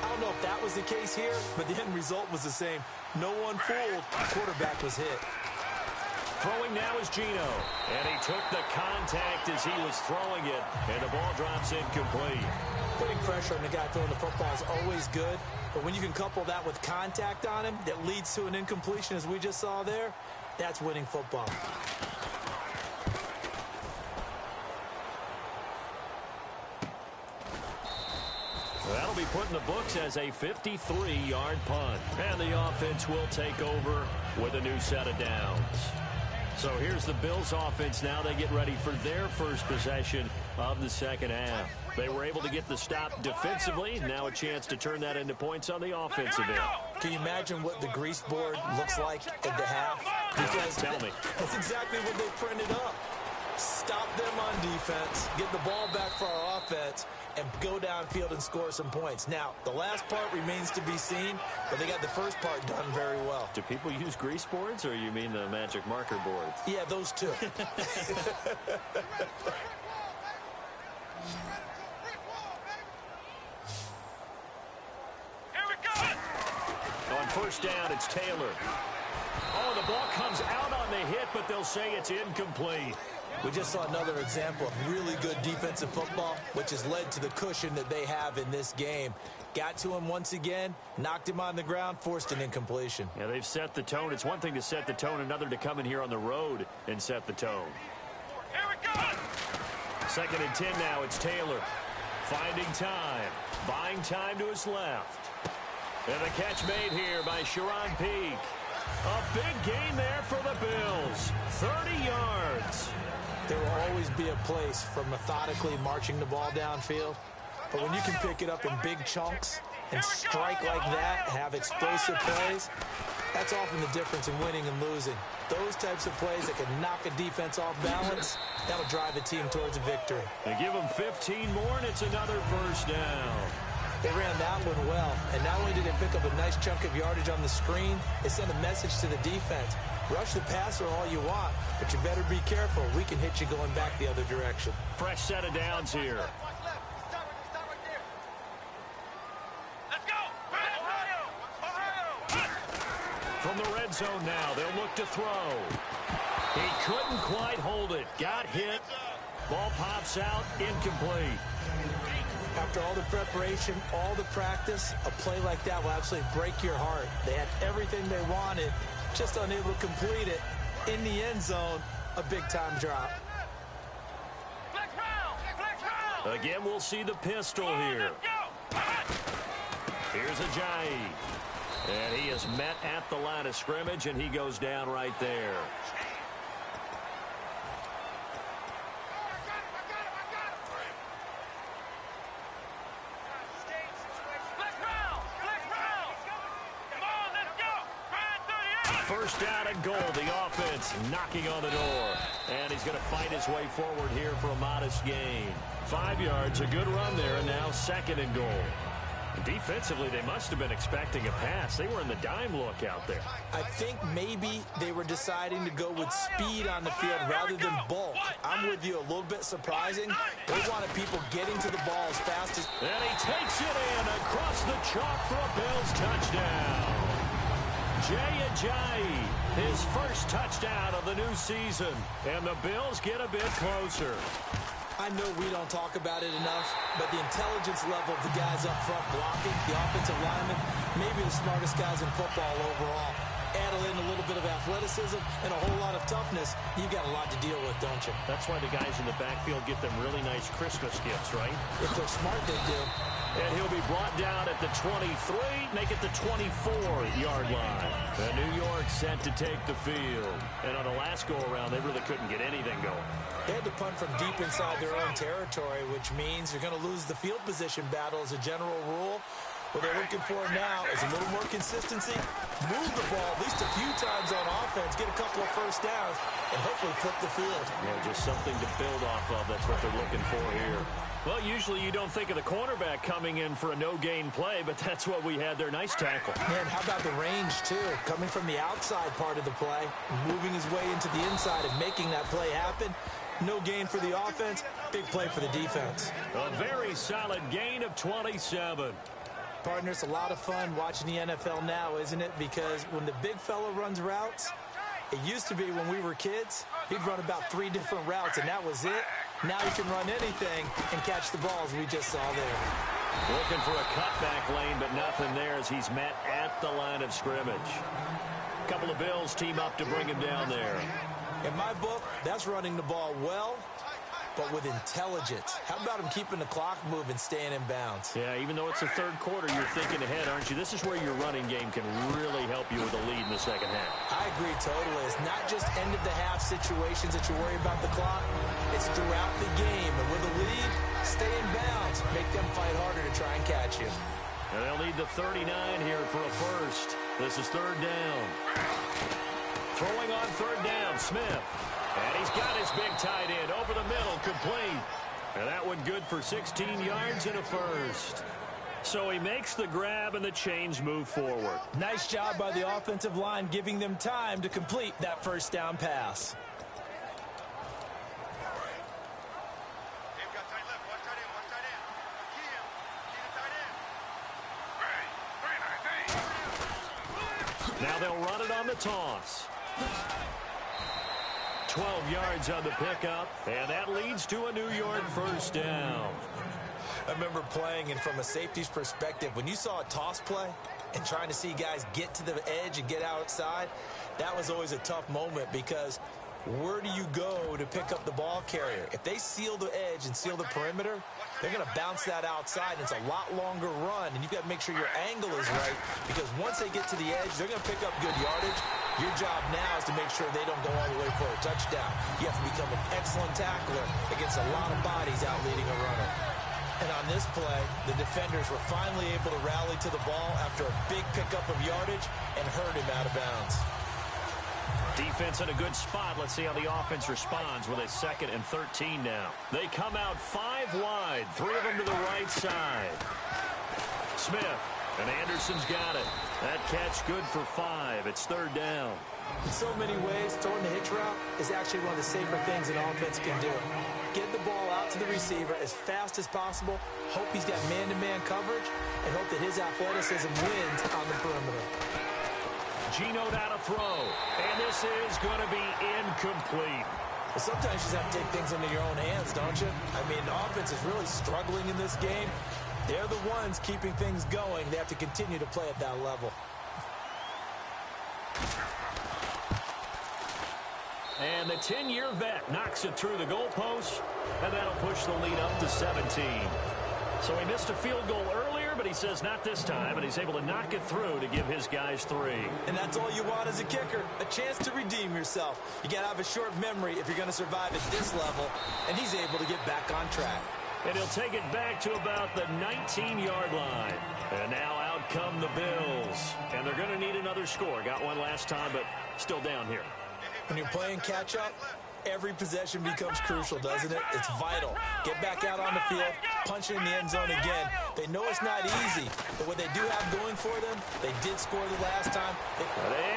[SPEAKER 4] I don't know if that was the case here, but the end result was the same. No one fooled. The quarterback was hit.
[SPEAKER 3] Throwing now is Geno, and he took the contact as he was throwing it, and the ball drops incomplete.
[SPEAKER 4] Putting pressure on the guy throwing the football is always good, but when you can couple that with contact on him that leads to an incompletion, as we just saw there, that's winning football.
[SPEAKER 3] That'll be put in the books as a 53-yard punt, and the offense will take over with a new set of downs. So here's the Bills offense now. They get ready for their first possession of the second half. They were able to get the stop defensively. Now a chance to turn that into points on the offensive end.
[SPEAKER 4] Can you imagine what the grease board looks like at the half? Because
[SPEAKER 3] tell me.
[SPEAKER 4] That's exactly what they printed up. stop them on defense, get the ball back for our offense, and go downfield and score some points. Now, the last part remains to be seen, but they got the first part done very well.
[SPEAKER 3] Do people use grease boards, or you mean the magic marker boards?
[SPEAKER 4] Yeah, those two.
[SPEAKER 5] Here we go!
[SPEAKER 3] On first down, it's Taylor. Oh, the ball comes out on the hit, but they'll say it's incomplete.
[SPEAKER 4] We just saw another example of really good defensive football, which has led to the cushion that they have in this game. Got to him once again, knocked him on the ground, forced an incompletion.
[SPEAKER 3] Yeah, they've set the tone. It's one thing to set the tone, another to come in here on the road and set the tone.
[SPEAKER 5] Here we go!
[SPEAKER 3] 2nd and 10 now. It's Taylor. Finding time. Buying time to his left. And the catch made here by Sharon Peak. A big gain there for the Bills. 30 yards.
[SPEAKER 4] There will always be a place for methodically marching the ball downfield. But when you can pick it up in big chunks and strike like that, have explosive plays, that's often the difference in winning and losing. Those types of plays that can knock a defense off balance, that'll drive a team towards a victory.
[SPEAKER 3] They give them 15 more, and it's another first down.
[SPEAKER 4] They ran that one well, and not only did they pick up a nice chunk of yardage on the screen, they sent a message to the defense. Rush the passer all you want, but you better be careful. We can hit you going back the other direction.
[SPEAKER 3] Fresh set of downs here.
[SPEAKER 5] Let's go! Ohio!
[SPEAKER 3] From the red zone now, they'll look to throw. He couldn't quite hold it. Got hit. Ball pops out, incomplete.
[SPEAKER 4] After all the preparation, all the practice, a play like that will absolutely break your heart. They had everything they wanted, just unable to complete it. In the end zone, a big-time drop.
[SPEAKER 5] Flex round!
[SPEAKER 3] Again, we'll see the pistol here. Here's Ajayi. And he is met at the line of scrimmage, and he goes down right there. First down and goal. The offense knocking on the door. And he's going to fight his way forward here for a modest gain. 5 yards, a good run there, and now 2nd and goal. Defensively, they must have been expecting a pass. They were in the dime look out there.
[SPEAKER 4] I think maybe they were deciding to go with speed on the field rather than bulk. I'm with you, a little bit surprising. They wanted people getting to the ball as fast as...
[SPEAKER 3] And he takes it in across the chalk for a Bills touchdown. Jay Ajayi, his first touchdown of the new season. And the Bills get a bit closer.
[SPEAKER 4] I know we don't talk about it enough, but the intelligence level of the guys up front blocking, the offensive linemen, maybe the smartest guys in football overall. Add in a little bit of athleticism and a whole lot of toughness, you've got a lot to deal with, don't you?
[SPEAKER 3] That's why the guys in the backfield get them really nice Christmas gifts, right?
[SPEAKER 4] If they're smart, they do.
[SPEAKER 3] And he'll be brought down at the 23, make it the 24-yard line. And New York set to take the field. And on the last go-around, they really couldn't get anything going.
[SPEAKER 4] They had to punt from deep inside their own territory, which means you're going to lose the field position battle as a general rule. What they're looking for now is a little more consistency, move the ball at least a few times on offense, get a couple of first downs, and hopefully flip the field.
[SPEAKER 3] Yeah, just something to build off of. That's what they're looking for here. Well, usually you don't think of the cornerback coming in for a no-gain play, but that's what we had there. Nice tackle.
[SPEAKER 4] Man, how about the range, too? Coming from the outside part of the play, moving his way into the inside and making that play happen. No gain for the offense, big play for the defense.
[SPEAKER 3] A very solid gain of 27.
[SPEAKER 4] Partner, it's a lot of fun watching the NFL now, isn't it? Because when the big fella runs routes, it used to be when we were kids, he'd run about 3 different routes, and that was it. Now he can run anything and catch the balls we just saw there.
[SPEAKER 3] Looking for a cutback lane, but nothing there as he's met at the line of scrimmage. A couple of Bills team up to bring him down there.
[SPEAKER 4] In my book, that's running the ball well, but with intelligence. How about him keeping the clock moving, staying in bounds?
[SPEAKER 3] Yeah, even though it's the third quarter, you're thinking ahead, aren't you? This is where your running game can really help you with a lead in the second half.
[SPEAKER 4] I agree totally. It's not just end-of-the-half situations that you worry about the clock. It's throughout the game. And with a lead, stay in bounds. Make them fight harder to try and catch you.
[SPEAKER 3] And they'll need the 39 here for a first. This is third down. Throwing on third down, Smith. And he's got his big tight end over the middle, complete. And that one good for 16 yards and a first. So he makes the grab and the chains move forward.
[SPEAKER 4] Nice job by the offensive line giving them time to complete that first down pass.
[SPEAKER 3] Now they'll run it on the toss. 12 yards on the pickup, and that leads to a New York first down.
[SPEAKER 4] I remember playing, and from a safety's perspective, when you saw a toss play and trying to see guys get to the edge and get outside, that was always a tough moment because where do you go to pick up the ball carrier? If they seal the edge and seal the perimeter, they're going to bounce that outside, and it's a lot longer run, and you've got to make sure your angle is right because once they get to the edge, they're going to pick up good yardage. Your job now is to make sure they don't go all the way for a touchdown. You have to become an excellent tackler against a lot of bodies out leading a runner. And on this play, the defenders were finally able to rally to the ball after a big pickup of yardage and hurt him out of bounds.
[SPEAKER 3] Defense in a good spot. Let's see how the offense responds with a 2nd and 13 now. They come out 5 wide, 3 of them to the right side. Smith, and Anderson's got it. That catch good for 5. It's 3rd down.
[SPEAKER 4] In so many ways, throwing the hitch route is actually one of the safer things an offense can do. Get the ball out to the receiver as fast as possible, hope he's got man-to-man coverage, and hope that his athleticism wins on the perimeter.
[SPEAKER 3] Geno down a throw, and this is going to be incomplete.
[SPEAKER 4] But sometimes you just have to take things into your own hands, don't you? I mean, the offense is really struggling in this game. They're the ones keeping things going. They have to continue to play at that level.
[SPEAKER 3] And the 10-year vet knocks it through the goalpost, and that'll push the lead up to 17. So he missed a field goal earlier, but he says not this time, and he's able to knock it through to give his guys 3.
[SPEAKER 4] And that's all you want as a kicker, a chance to redeem yourself. You got to have a short memory if you're going to survive at this level, and he's able to get back on track.
[SPEAKER 3] And he'll take it back to about the 19-yard line. And now out come the Bills. And they're going to need another score. Got one last time, but still down here.
[SPEAKER 4] When you're playing catch-up, every possession becomes crucial, doesn't it? It's vital. Get back out on the field, punch it in the end zone again. They know it's not easy, but what they do have going for them, they did score the last time.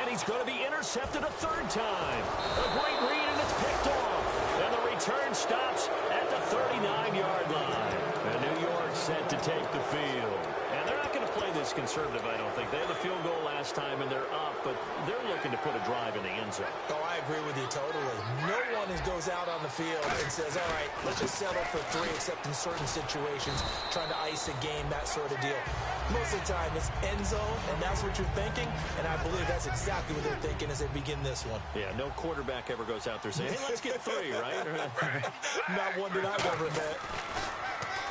[SPEAKER 3] And he's going to be intercepted a 3rd time. A great read, and it's picked off. And the return stops at the 39-yard line. And New York set to take the field. And they're not going to play this conservative, I don't think. They had the field goal last time, and they're up, but they're looking to put a drive in the end zone.
[SPEAKER 4] Oh, I agree with you totally. No one goes out on the field and says, all right, let's just settle for 3, except in certain situations, trying to ice a game, that sort of deal. Most of the time, it's end zone, and that's what you're thinking, and I believe that's exactly what they're thinking as they begin this one.
[SPEAKER 3] Yeah, no quarterback ever goes out there saying, hey, let's get 3, right?
[SPEAKER 4] Not one that I've ever met.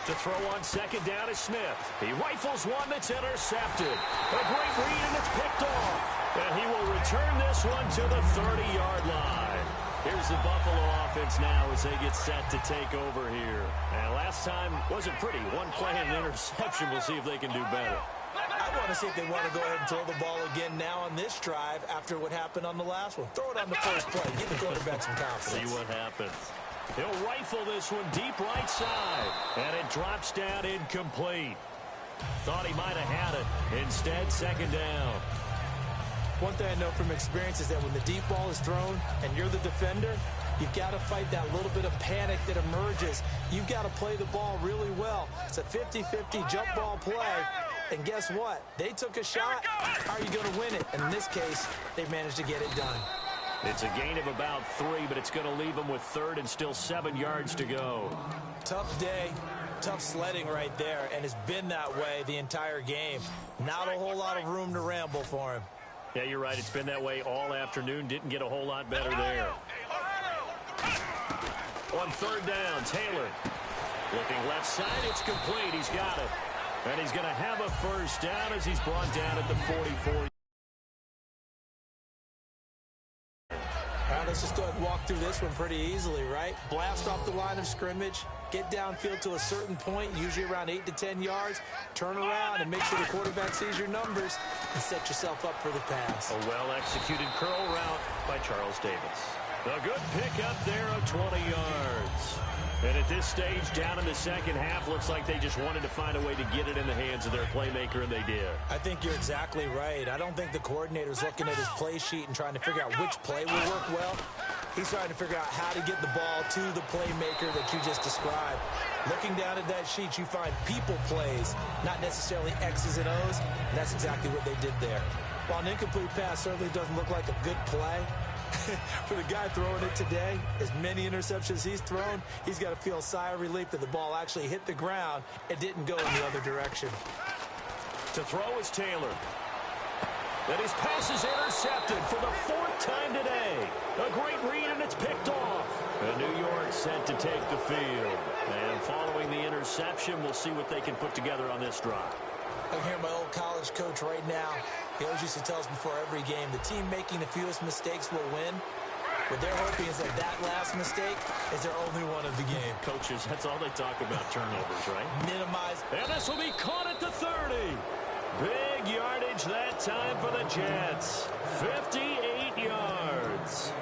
[SPEAKER 3] To throw on 2nd down is Smith. He rifles one that's intercepted. A great read, and it's picked off. And he will return this one to the 30-yard line. Here's the Buffalo offense now as they get set to take over here. And last time wasn't pretty. One play and an interception. We'll see if they can do better.
[SPEAKER 4] I want to see if they want to go ahead and throw the ball again now on this drive after what happened on the last one. Throw it on the first play. Give the quarterback some confidence.
[SPEAKER 3] See what happens. He'll rifle this one deep right side. And it drops down incomplete. Thought he might have had it. Instead, 2nd down.
[SPEAKER 4] One thing I know from experience is that when the deep ball is thrown and you're the defender, you've got to fight that little bit of panic that emerges. You've got to play the ball really well. It's a 50-50 jump ball play. And guess what? They took a shot. How are you going to win it? And in this case, they managed to get it done.
[SPEAKER 3] It's a gain of about 3, but it's going to leave them with 3rd and still 7 yards to go.
[SPEAKER 4] Tough day, tough sledding right there, and it's been that way the entire game. Not a whole lot of room to ramble for him.
[SPEAKER 3] Yeah, you're right. It's been that way all afternoon. Didn't get a whole lot better there. On 3rd down, Taylor. Looking left side, it's complete. He's got it. And he's going to have a first down as he's brought down at the 44.
[SPEAKER 4] Let's just go ahead and walk through this one pretty easily, right? Blast off the line of scrimmage, get downfield to a certain point, usually around 8 to 10 yards, turn around and make sure the quarterback sees your numbers and set yourself up for the pass.
[SPEAKER 3] A well-executed curl route by Charles Davis. A good pickup there of 20 yards. And at this stage, down in the second half, looks like they just wanted to find a way to get it in the hands of their playmaker, and they did.
[SPEAKER 4] I think you're exactly right. I don't think the coordinator's looking at his play sheet and trying to figure out which play will work well. He's trying to figure out how to get the ball to the playmaker that you just described. Looking down at that sheet, you find people plays, not necessarily X's and O's, and that's exactly what they did there. While an incomplete pass certainly doesn't look like a good play, for the guy throwing it today, as many interceptions he's thrown, he's got to feel a sigh of relief that the ball actually hit the ground and didn't go in the other direction.
[SPEAKER 3] To throw is Taylor. And his pass is intercepted for the 4th time today. A great read, and it's picked off. And New York set to take the field. And following the interception, we'll see what they can put together on this drive.
[SPEAKER 4] I hear my old college coach right now. He always used to tell us before every game, the team making the fewest mistakes will win. What they're hoping is that last mistake is their only one of the game.
[SPEAKER 3] Coaches, that's all they talk about, turnovers, right?
[SPEAKER 4] Minimize.
[SPEAKER 3] And this will be caught at the 30. Big yardage that time for the Jets. 58 yards.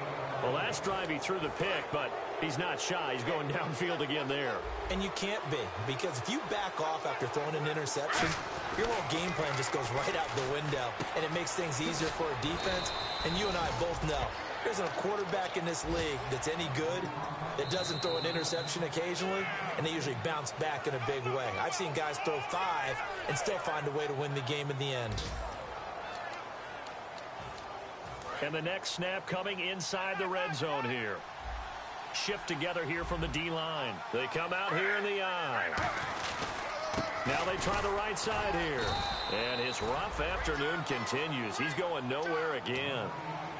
[SPEAKER 3] Well, last drive he threw the pick, but he's not shy. He's going downfield again there.
[SPEAKER 4] And you can't be, because if you back off after throwing an interception, your whole game plan just goes right out the window, and it makes things easier for a defense. And you and I both know there isn't a quarterback in this league that's any good that doesn't throw an interception occasionally, and they usually bounce back in a big way. I've seen guys throw 5 and still find a way to win the game in the end.
[SPEAKER 3] And the next snap coming inside the red zone here. Shift together here from the D-line. They come out here in the I. Now they try the right side here. And his rough afternoon continues. He's going nowhere again.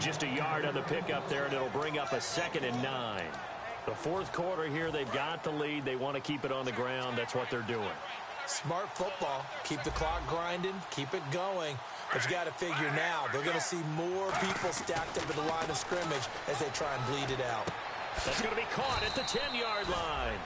[SPEAKER 3] Just a yard on the pickup there, and it'll bring up a 2nd and 9. The 4th quarter here, they've got the lead. They want to keep it on the ground. That's what they're doing.
[SPEAKER 4] Smart football. Keep the clock grinding. Keep it going. But you got to figure now, they're going to see more people stacked up at the line of scrimmage as they try and bleed it out.
[SPEAKER 3] That's going to be caught at the 10-yard line.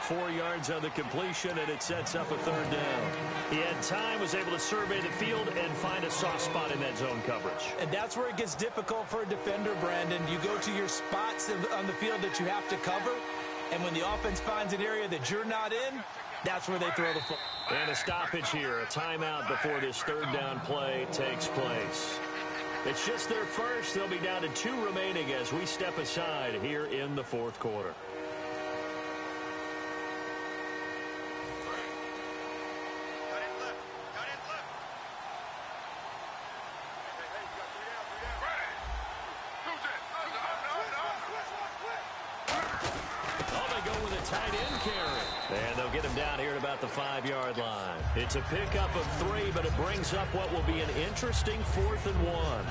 [SPEAKER 3] 4 yards on the completion, and it sets up a 3rd down. He had time, was able to survey the field and find a soft spot in that zone coverage.
[SPEAKER 4] And that's where it gets difficult for a defender, Brandon. You go to your spots on the field that you have to cover, and when the offense finds an area that you're not in, that's where they throw the football.
[SPEAKER 3] And a stoppage here, a timeout before this 3rd down play takes place. It's just their first. They'll be down to 2 remaining as we step aside here in the 4th quarter. And they'll get him down here at about the 5-yard line. It's a pickup of 3, but it brings up what will be an interesting 4th and 1.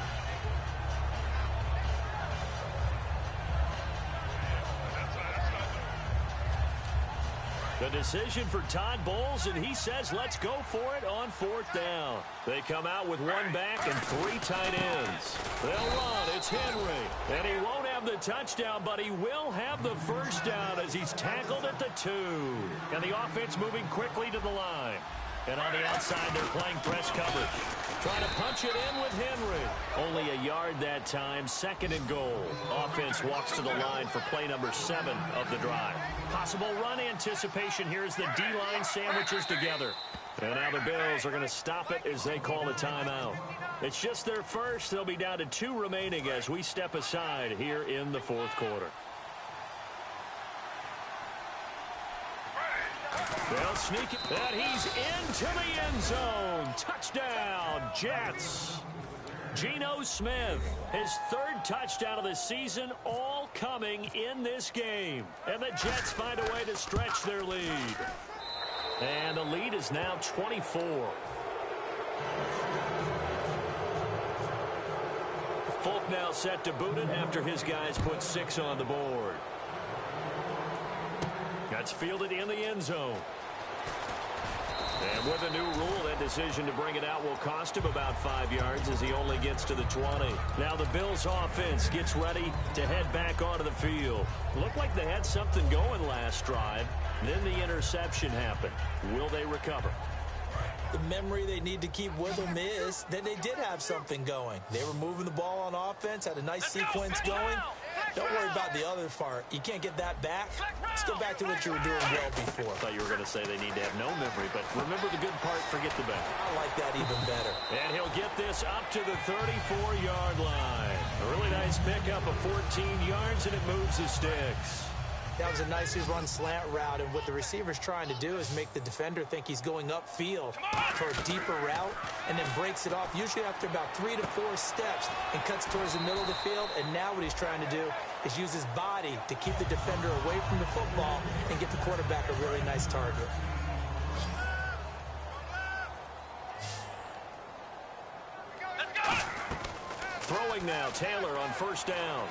[SPEAKER 3] The decision for Todd Bowles, and he says let's go for it on 4th down. They come out with 1 back and 3 tight ends. They'll run. It's Henry. And he won't have the touchdown, but he will have the 1st down as he's tackled at the 2. And the offense moving quickly to the line. And on the outside, they're playing press coverage. Trying to punch it in with Henry. Only a yard that time, 2nd and goal. Offense walks to the line for play number 7 of the drive. Possible run anticipation here as the D-line sandwiches together. And now the Bills are going to stop it as they call a timeout. It's just their first. They'll be down to 2 remaining as we step aside here in the 4th quarter. They'll sneak it, and he's into the end zone. Touchdown, Jets. Geno Smith, his 3rd touchdown of the season, all coming in this game. And the Jets find a way to stretch their lead. And the lead is now 24. Folk now set to boot it after his guys put 6 on the board. That's fielded in the end zone. And with a new rule, that decision to bring it out will cost him about 5 yards as he only gets to the 20. Now the Bills offense gets ready to head back onto the field. Looked like they had something going last drive. Then the interception happened. Will they recover?
[SPEAKER 4] The memory they need to keep with them is that they did have something going. They were moving the ball on offense, had a nice sequence going, Don't worry about the other part. You can't get that back. Let's go back to what you were doing well before.
[SPEAKER 3] I thought you were going to say they need to have no memory, but remember the good part, forget the bad.
[SPEAKER 4] I like that even better.
[SPEAKER 3] And he'll get this up to the 34-yard line. A really nice pickup of 14 yards, and it moves the sticks.
[SPEAKER 4] That was a nicely run slant route, and what the receiver's trying to do is make the defender think he's going upfield for a deeper route, and then breaks it off, usually after about 3 to 4 steps, and cuts towards the middle of the field. And now what he's trying to do is use his body to keep the defender away from the football and get the quarterback a really nice target.
[SPEAKER 3] Throwing now, Taylor on first down.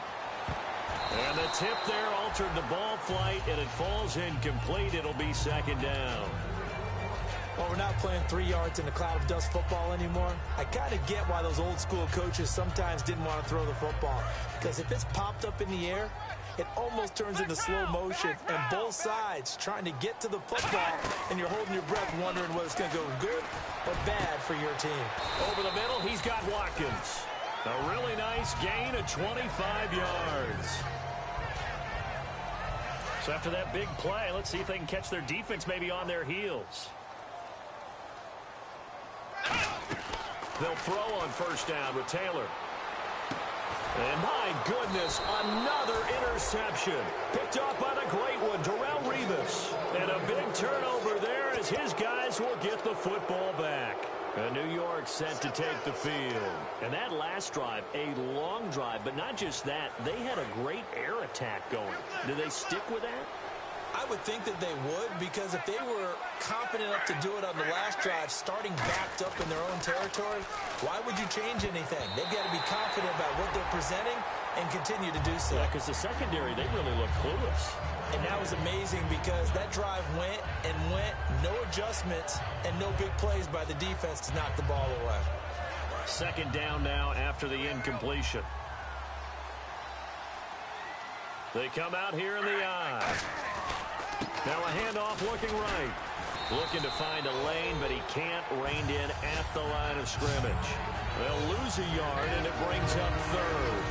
[SPEAKER 3] And the tip there altered the ball flight, and it falls incomplete. It'll be second down.
[SPEAKER 4] Well, we're not playing 3 yards in a cloud of dust football anymore. I kind of get why those old school coaches sometimes didn't want to throw the football. Because if it's popped up in the air, it almost turns into slow motion, and both sides trying to get to the football, and you're holding your breath wondering whether it's going to go good or bad for your team.
[SPEAKER 3] Over the middle, he's got Watkins. A really nice gain of 25 yards. So after that big play, let's see if they can catch their defense maybe on their heels. They'll throw on first down with Taylor. And my goodness, another interception. Picked off by the great one, Darrelle Revis. And a big turnover there as his guys will get the football back. And New York set to take the field. And that last drive, a long drive, but not just that, they had a great air attack going. Do they stick with that?
[SPEAKER 4] I would think that they would, because if they were confident enough to do it on the last drive, starting backed up in their own territory, why would you change anything? They've got to be confident about what they're presenting and continue to do so.
[SPEAKER 3] Yeah, because the secondary, they really look clueless.
[SPEAKER 4] And that was amazing because that drive went and went, no adjustments, and no big plays by the defense to knock the ball away.
[SPEAKER 3] Second down now after the incompletion. They come out here in the eye. Now a handoff looking right. Looking to find a lane, but he can't. Reined in at the line of scrimmage. They'll lose a yard, and it brings up third.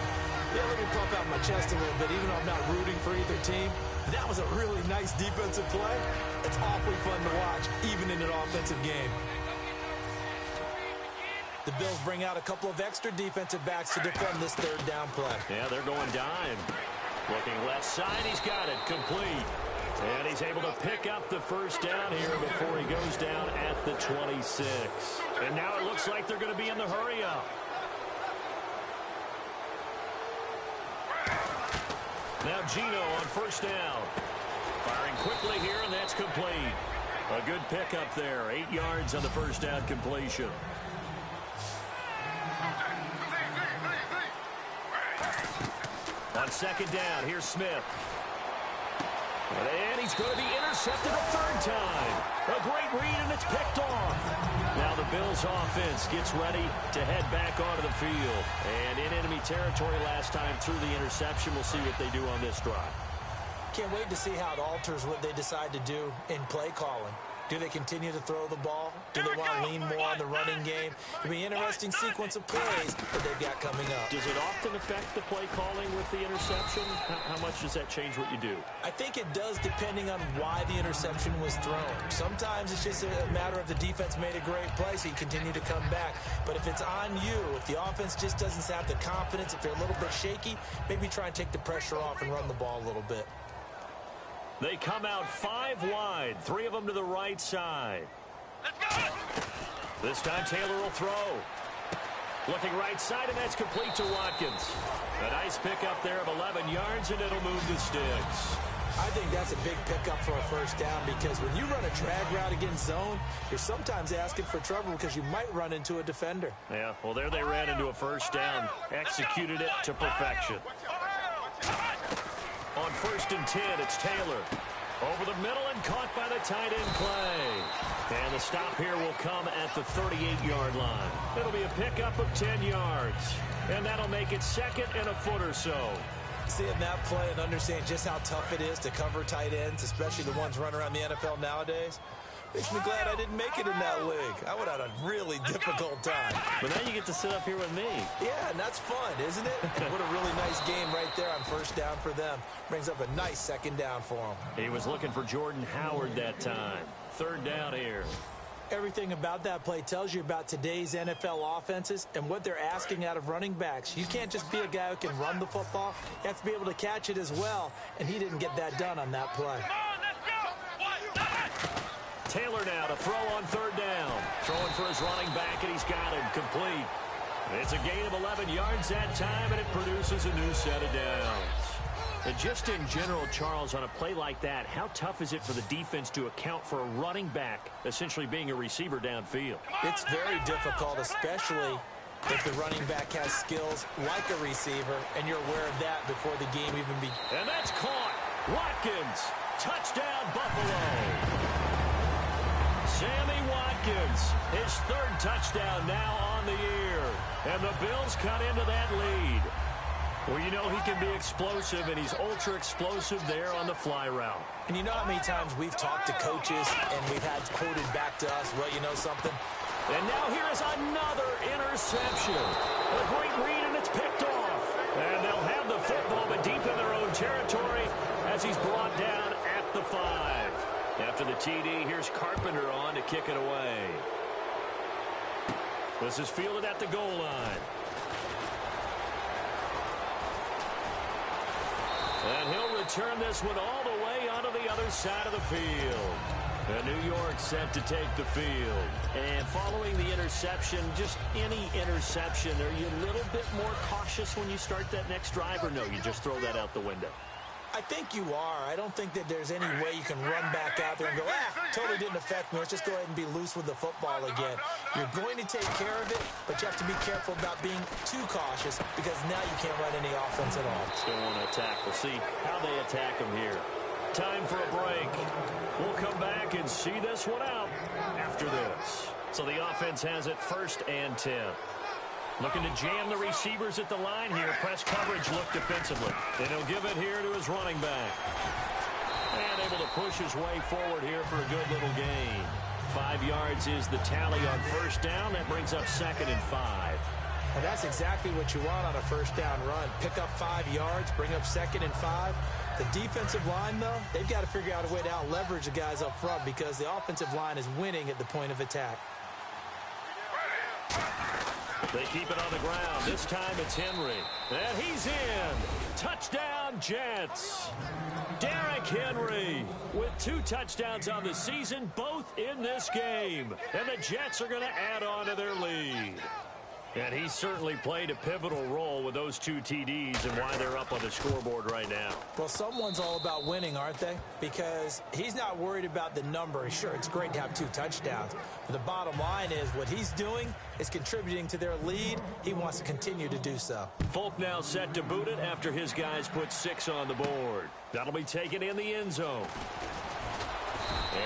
[SPEAKER 4] Yeah, let me pump out my chest a little bit, even though I'm not rooting for either team. That was a really nice defensive play. It's awfully fun to watch, even in an offensive game. The Bills bring out a couple of extra defensive backs to defend this third down play.
[SPEAKER 3] Yeah, they're going dime. Looking left side, he's got it complete. And he's able to pick up the first down here before he goes down at the 26. And now it looks like they're going to be in the hurry-up. Now Gino on first down. Firing quickly here, and that's complete. A good pickup there. 8 yards on the first down completion. On second down, here's Smith. And he's going to be intercepted a third time. A great read, and it's picked off. Now the Bills offense gets ready to head back onto the field. And in enemy territory last time through the interception. We'll see what they do on this drive.
[SPEAKER 4] Can't wait to see how it alters what they decide to do in play calling. Do they continue to throw the ball? Do they want to lean more on the running game? It'll be an interesting sequence of plays that they've got coming up.
[SPEAKER 3] Does it often affect the play calling with the interception? How much does that change what you do?
[SPEAKER 4] I think it does, depending on why the interception was thrown. Sometimes it's just a matter of the defense made a great play, so you continue to come back. But if it's on you, if the offense just doesn't have the confidence, if they're a little bit shaky, maybe try and take the pressure off and run the ball a little bit.
[SPEAKER 3] They come out 5 wide, 3 of them to the right side.
[SPEAKER 5] Let's go!
[SPEAKER 3] This time Taylor will throw. Looking right side, and that's complete to Watkins. A nice pickup there of 11 yards, and it'll move the sticks.
[SPEAKER 4] I think that's a big pickup for a first down, because when you run a drag route against zone, you're sometimes asking for trouble because you might run into a defender.
[SPEAKER 3] Yeah, well, there they ran into a first down. Executed it to perfection. On first and 10, it's Taylor. Over the middle and caught by the tight end play. And the stop here will come at the 38-yard line. It'll be a pickup of 10 yards. And that'll make it second and a foot or so.
[SPEAKER 4] Seeing that play and understand just how tough it is to cover tight ends, especially the ones running around the NFL nowadays. Makes me glad I didn't make it in that league. I would have had a really difficult time.
[SPEAKER 3] But now you get to sit up here with me.
[SPEAKER 4] Yeah, and that's fun, isn't it? And what a really nice game right there on first down for them. Brings up a nice second down for them.
[SPEAKER 3] He was looking for Jordan Howard that time. Third down here.
[SPEAKER 4] Everything about that play tells you about today's NFL offenses and what they're asking out of running backs. You can't just be a guy who can run the football. You have to be able to catch it as well, and he didn't get that done on that play.
[SPEAKER 3] Taylor now to throw on third down. Throwing for his running back, and he's got it complete. It's a gain of 11 yards that time, and it produces a new set of downs. And just in general, Charles, on a play like that, how tough is it for the defense to account for a running back essentially being a receiver downfield?
[SPEAKER 4] It's very difficult, especially if the running back has skills like a receiver, and you're aware of that before the game even begins.
[SPEAKER 3] And that's caught. Watkins. Touchdown, Buffalo. Sammy Watkins, his third touchdown now on the year. And the Bills cut into that lead. Well, you know he can be explosive, and he's ultra-explosive there on the fly route.
[SPEAKER 4] And you know how many times we've talked to coaches and we've had quoted back to us, well, you know something?
[SPEAKER 3] And now here is another interception. A great read, and it's picked off. And they'll have the football, but deep in their own territory as he's brought down at the 5. After the TD, here's Carpenter on to kick it away. This is fielded at the goal line. And he'll return this one all the way onto the other side of the field. And New York set to take the field. And following the interception, just any interception, are you a little bit more cautious when you start that next drive, or no, you just throw that out the window?
[SPEAKER 4] I think you are. I don't think that there's any way you can run back out there and go, totally didn't affect me. Let's just go ahead and be loose with the football again. You're going to take care of it, but you have to be careful about being too cautious because now you can't run any offense at all.
[SPEAKER 3] Still want to attack. We'll see how they attack him here. Time for a break. We'll come back and see this one out after this. So the offense has it 1st and 10. Looking to jam the receivers at the line here. Press coverage look defensively. And he'll give it here to his running back. And able to push his way forward here for a good little gain. 5 yards is the tally on first down. That brings up 2nd and 5.
[SPEAKER 4] And that's exactly what you want on a first down run. Pick up 5 yards, bring up 2nd and 5. The defensive line, though, they've got to figure out a way to out-leverage the guys up front because the offensive line is winning at the point of attack.
[SPEAKER 3] They keep it on the ground. This time it's Henry. And he's in. Touchdown, Jets. Derrick Henry with 2 touchdowns on the season, both in this game. And the Jets are going to add on to their lead. And he certainly played a pivotal role with those 2 TDs and why they're up on the scoreboard right now.
[SPEAKER 4] Well, someone's all about winning, aren't they? Because he's not worried about the number. Sure, it's great to have 2 touchdowns. But the bottom line is what he's doing is contributing to their lead. He wants to continue to do so.
[SPEAKER 3] Folk now set to boot it after his guys put 6 on the board. That'll be taken in the end zone.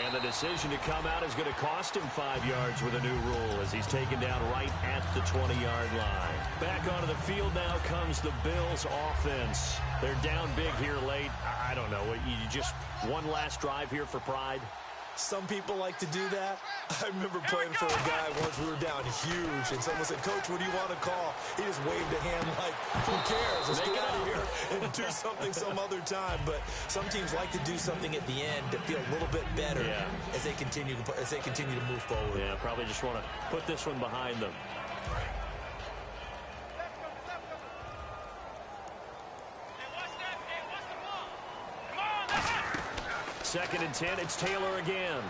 [SPEAKER 3] And the decision to come out is going to cost him 5 yards with a new rule as he's taken down right at the 20-yard line. Back onto the field now comes the Bills offense. They're down big here late. I don't know. You just one last drive here for pride?
[SPEAKER 4] Some people like to do that. I remember playing for a guy once we were down huge, and someone said, "Coach, what do you want to call?" He just waved a hand like, who cares? Let's get out of here and do something some other time. But some teams like to do something at the end to feel a little bit better as they continue to move forward.
[SPEAKER 3] Yeah, probably just want to put this one behind them. 2nd and 10, it's Taylor again.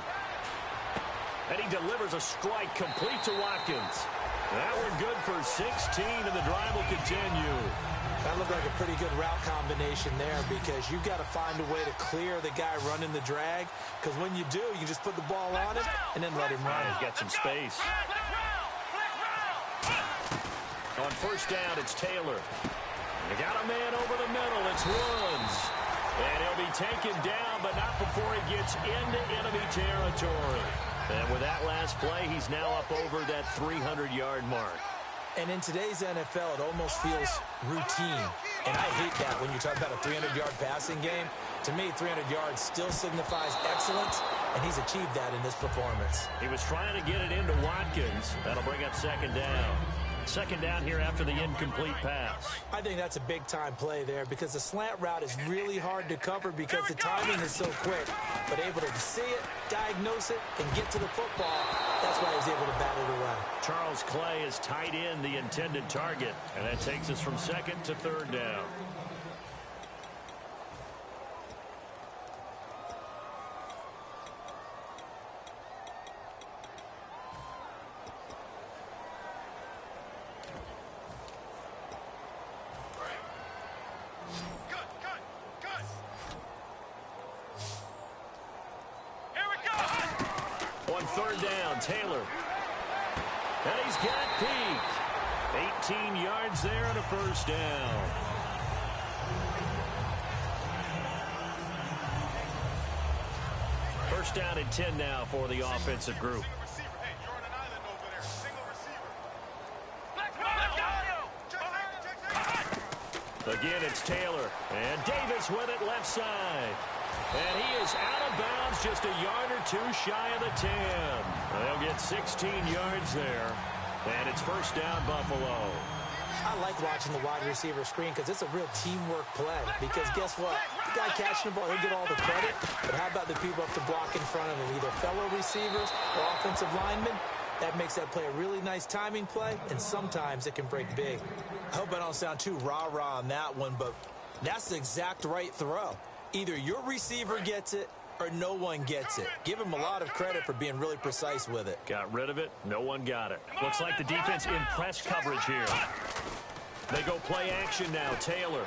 [SPEAKER 3] And he delivers a strike complete to Watkins. That one good for 16, and the drive will continue.
[SPEAKER 4] That looked like a pretty good route combination there because you've got to find a way to clear the guy running the drag, because when you do, you just put the ball on him and then let him run.
[SPEAKER 3] He's got some space. On first down, it's Taylor. They got a man over the middle. It's Woods. And he'll be taken down, but not before he gets into enemy territory. And with that last play, he's now up over that 300-yard mark.
[SPEAKER 4] And in today's NFL, it almost feels routine. And I hate that when you talk about a 300-yard passing game. To me, 300 yards still signifies excellence. and he's achieved that in this performance.
[SPEAKER 3] He was trying to get it into Watkins. That'll bring up second down. Second down here after the incomplete pass.
[SPEAKER 4] I think that's a big-time play there because the slant route is really hard to cover because the timing is so quick. But able to see it, diagnose it, and get to the football, that's why he's able to bat it away.
[SPEAKER 3] Charles Clay is tight in the intended target, and that takes us from second to third down. Third down, Taylor. And he's got Peak. 18 yards there and a first down. First down and 10 now for the offensive group. Again, it's Taylor. And Davis with it left side. And he is out of bounds, just a yard or two shy of the 10. They'll get 16 yards there. And it's first down, Buffalo.
[SPEAKER 4] I like watching the wide receiver screen because it's a real teamwork play. Because guess what? The guy catching the ball, he'll get all the credit. But how about the people up to block in front of him, either fellow receivers or offensive linemen? That makes that play a really nice timing play, and sometimes it can break big. I hope I don't sound too rah-rah on that one, but that's the exact right throw. Either your receiver gets it or no one gets it. Give him a lot of credit for being really precise with it.
[SPEAKER 3] Got rid of it. No one got it. Looks like the defense in press coverage here. They go play action now. Taylor.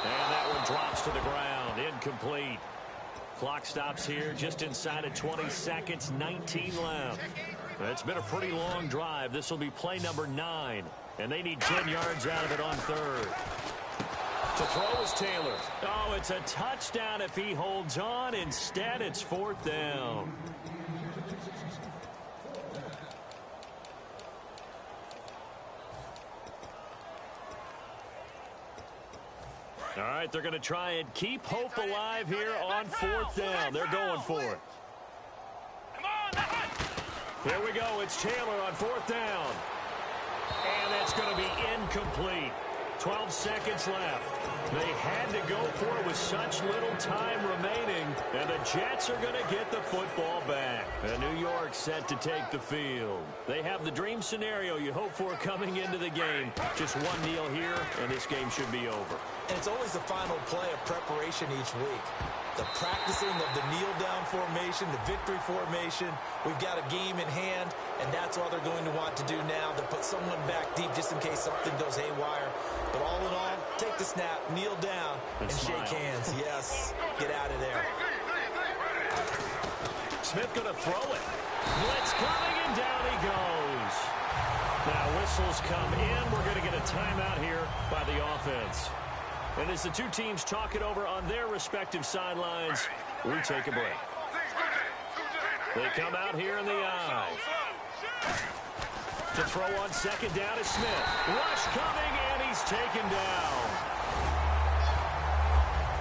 [SPEAKER 3] And that one drops to the ground. Incomplete. Clock stops here just inside of 20 seconds. 19 left. It's been a pretty long drive. This will be play number 9. And they need 10 yards out of it on third. To throw is Taylor. Oh, it's a touchdown if he holds on. Instead, it's fourth down. All right, they're going to try and keep hope alive here on fourth down. They're going for it. Here we go. It's Taylor on fourth down. And that's going to be incomplete. 12 seconds left. They had to go for it with such little time remaining, and the Jets are going to get the football back. And New York set to take the field. They have the dream scenario you hope for coming into the game. Just one kneel here, and this game should be over.
[SPEAKER 4] And it's always the final play of preparation each week. The practicing of the kneel-down formation, the victory formation. We've got a game in hand, and that's all they're going to want to do now. To put someone back deep just in case something goes haywire. But all in all, take the snap, kneel down, and shake hands. Yes, get out of there.
[SPEAKER 3] Smith going to throw it. Blitz coming, and down he goes. Now whistles come in. We're going to get a timeout here by the offense. And as the two teams talk it over on their respective sidelines, we take a break. They come out here in the eye. To throw on second down is Smith. Rush coming, and he's taken down.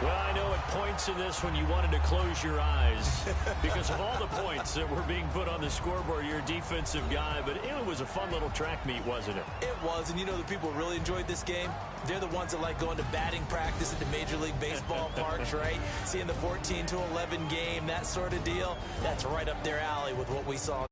[SPEAKER 3] Well, I know at points in this when you wanted to close your eyes because of all the points that were being put on the scoreboard. You're a defensive guy, but it was a fun little track meet, wasn't it?
[SPEAKER 4] It was, and you know the people really enjoyed this game? They're the ones that like going to batting practice at the Major League Baseball parks, right? Seeing the 14-11 game, that sort of deal. That's right up their alley with what we saw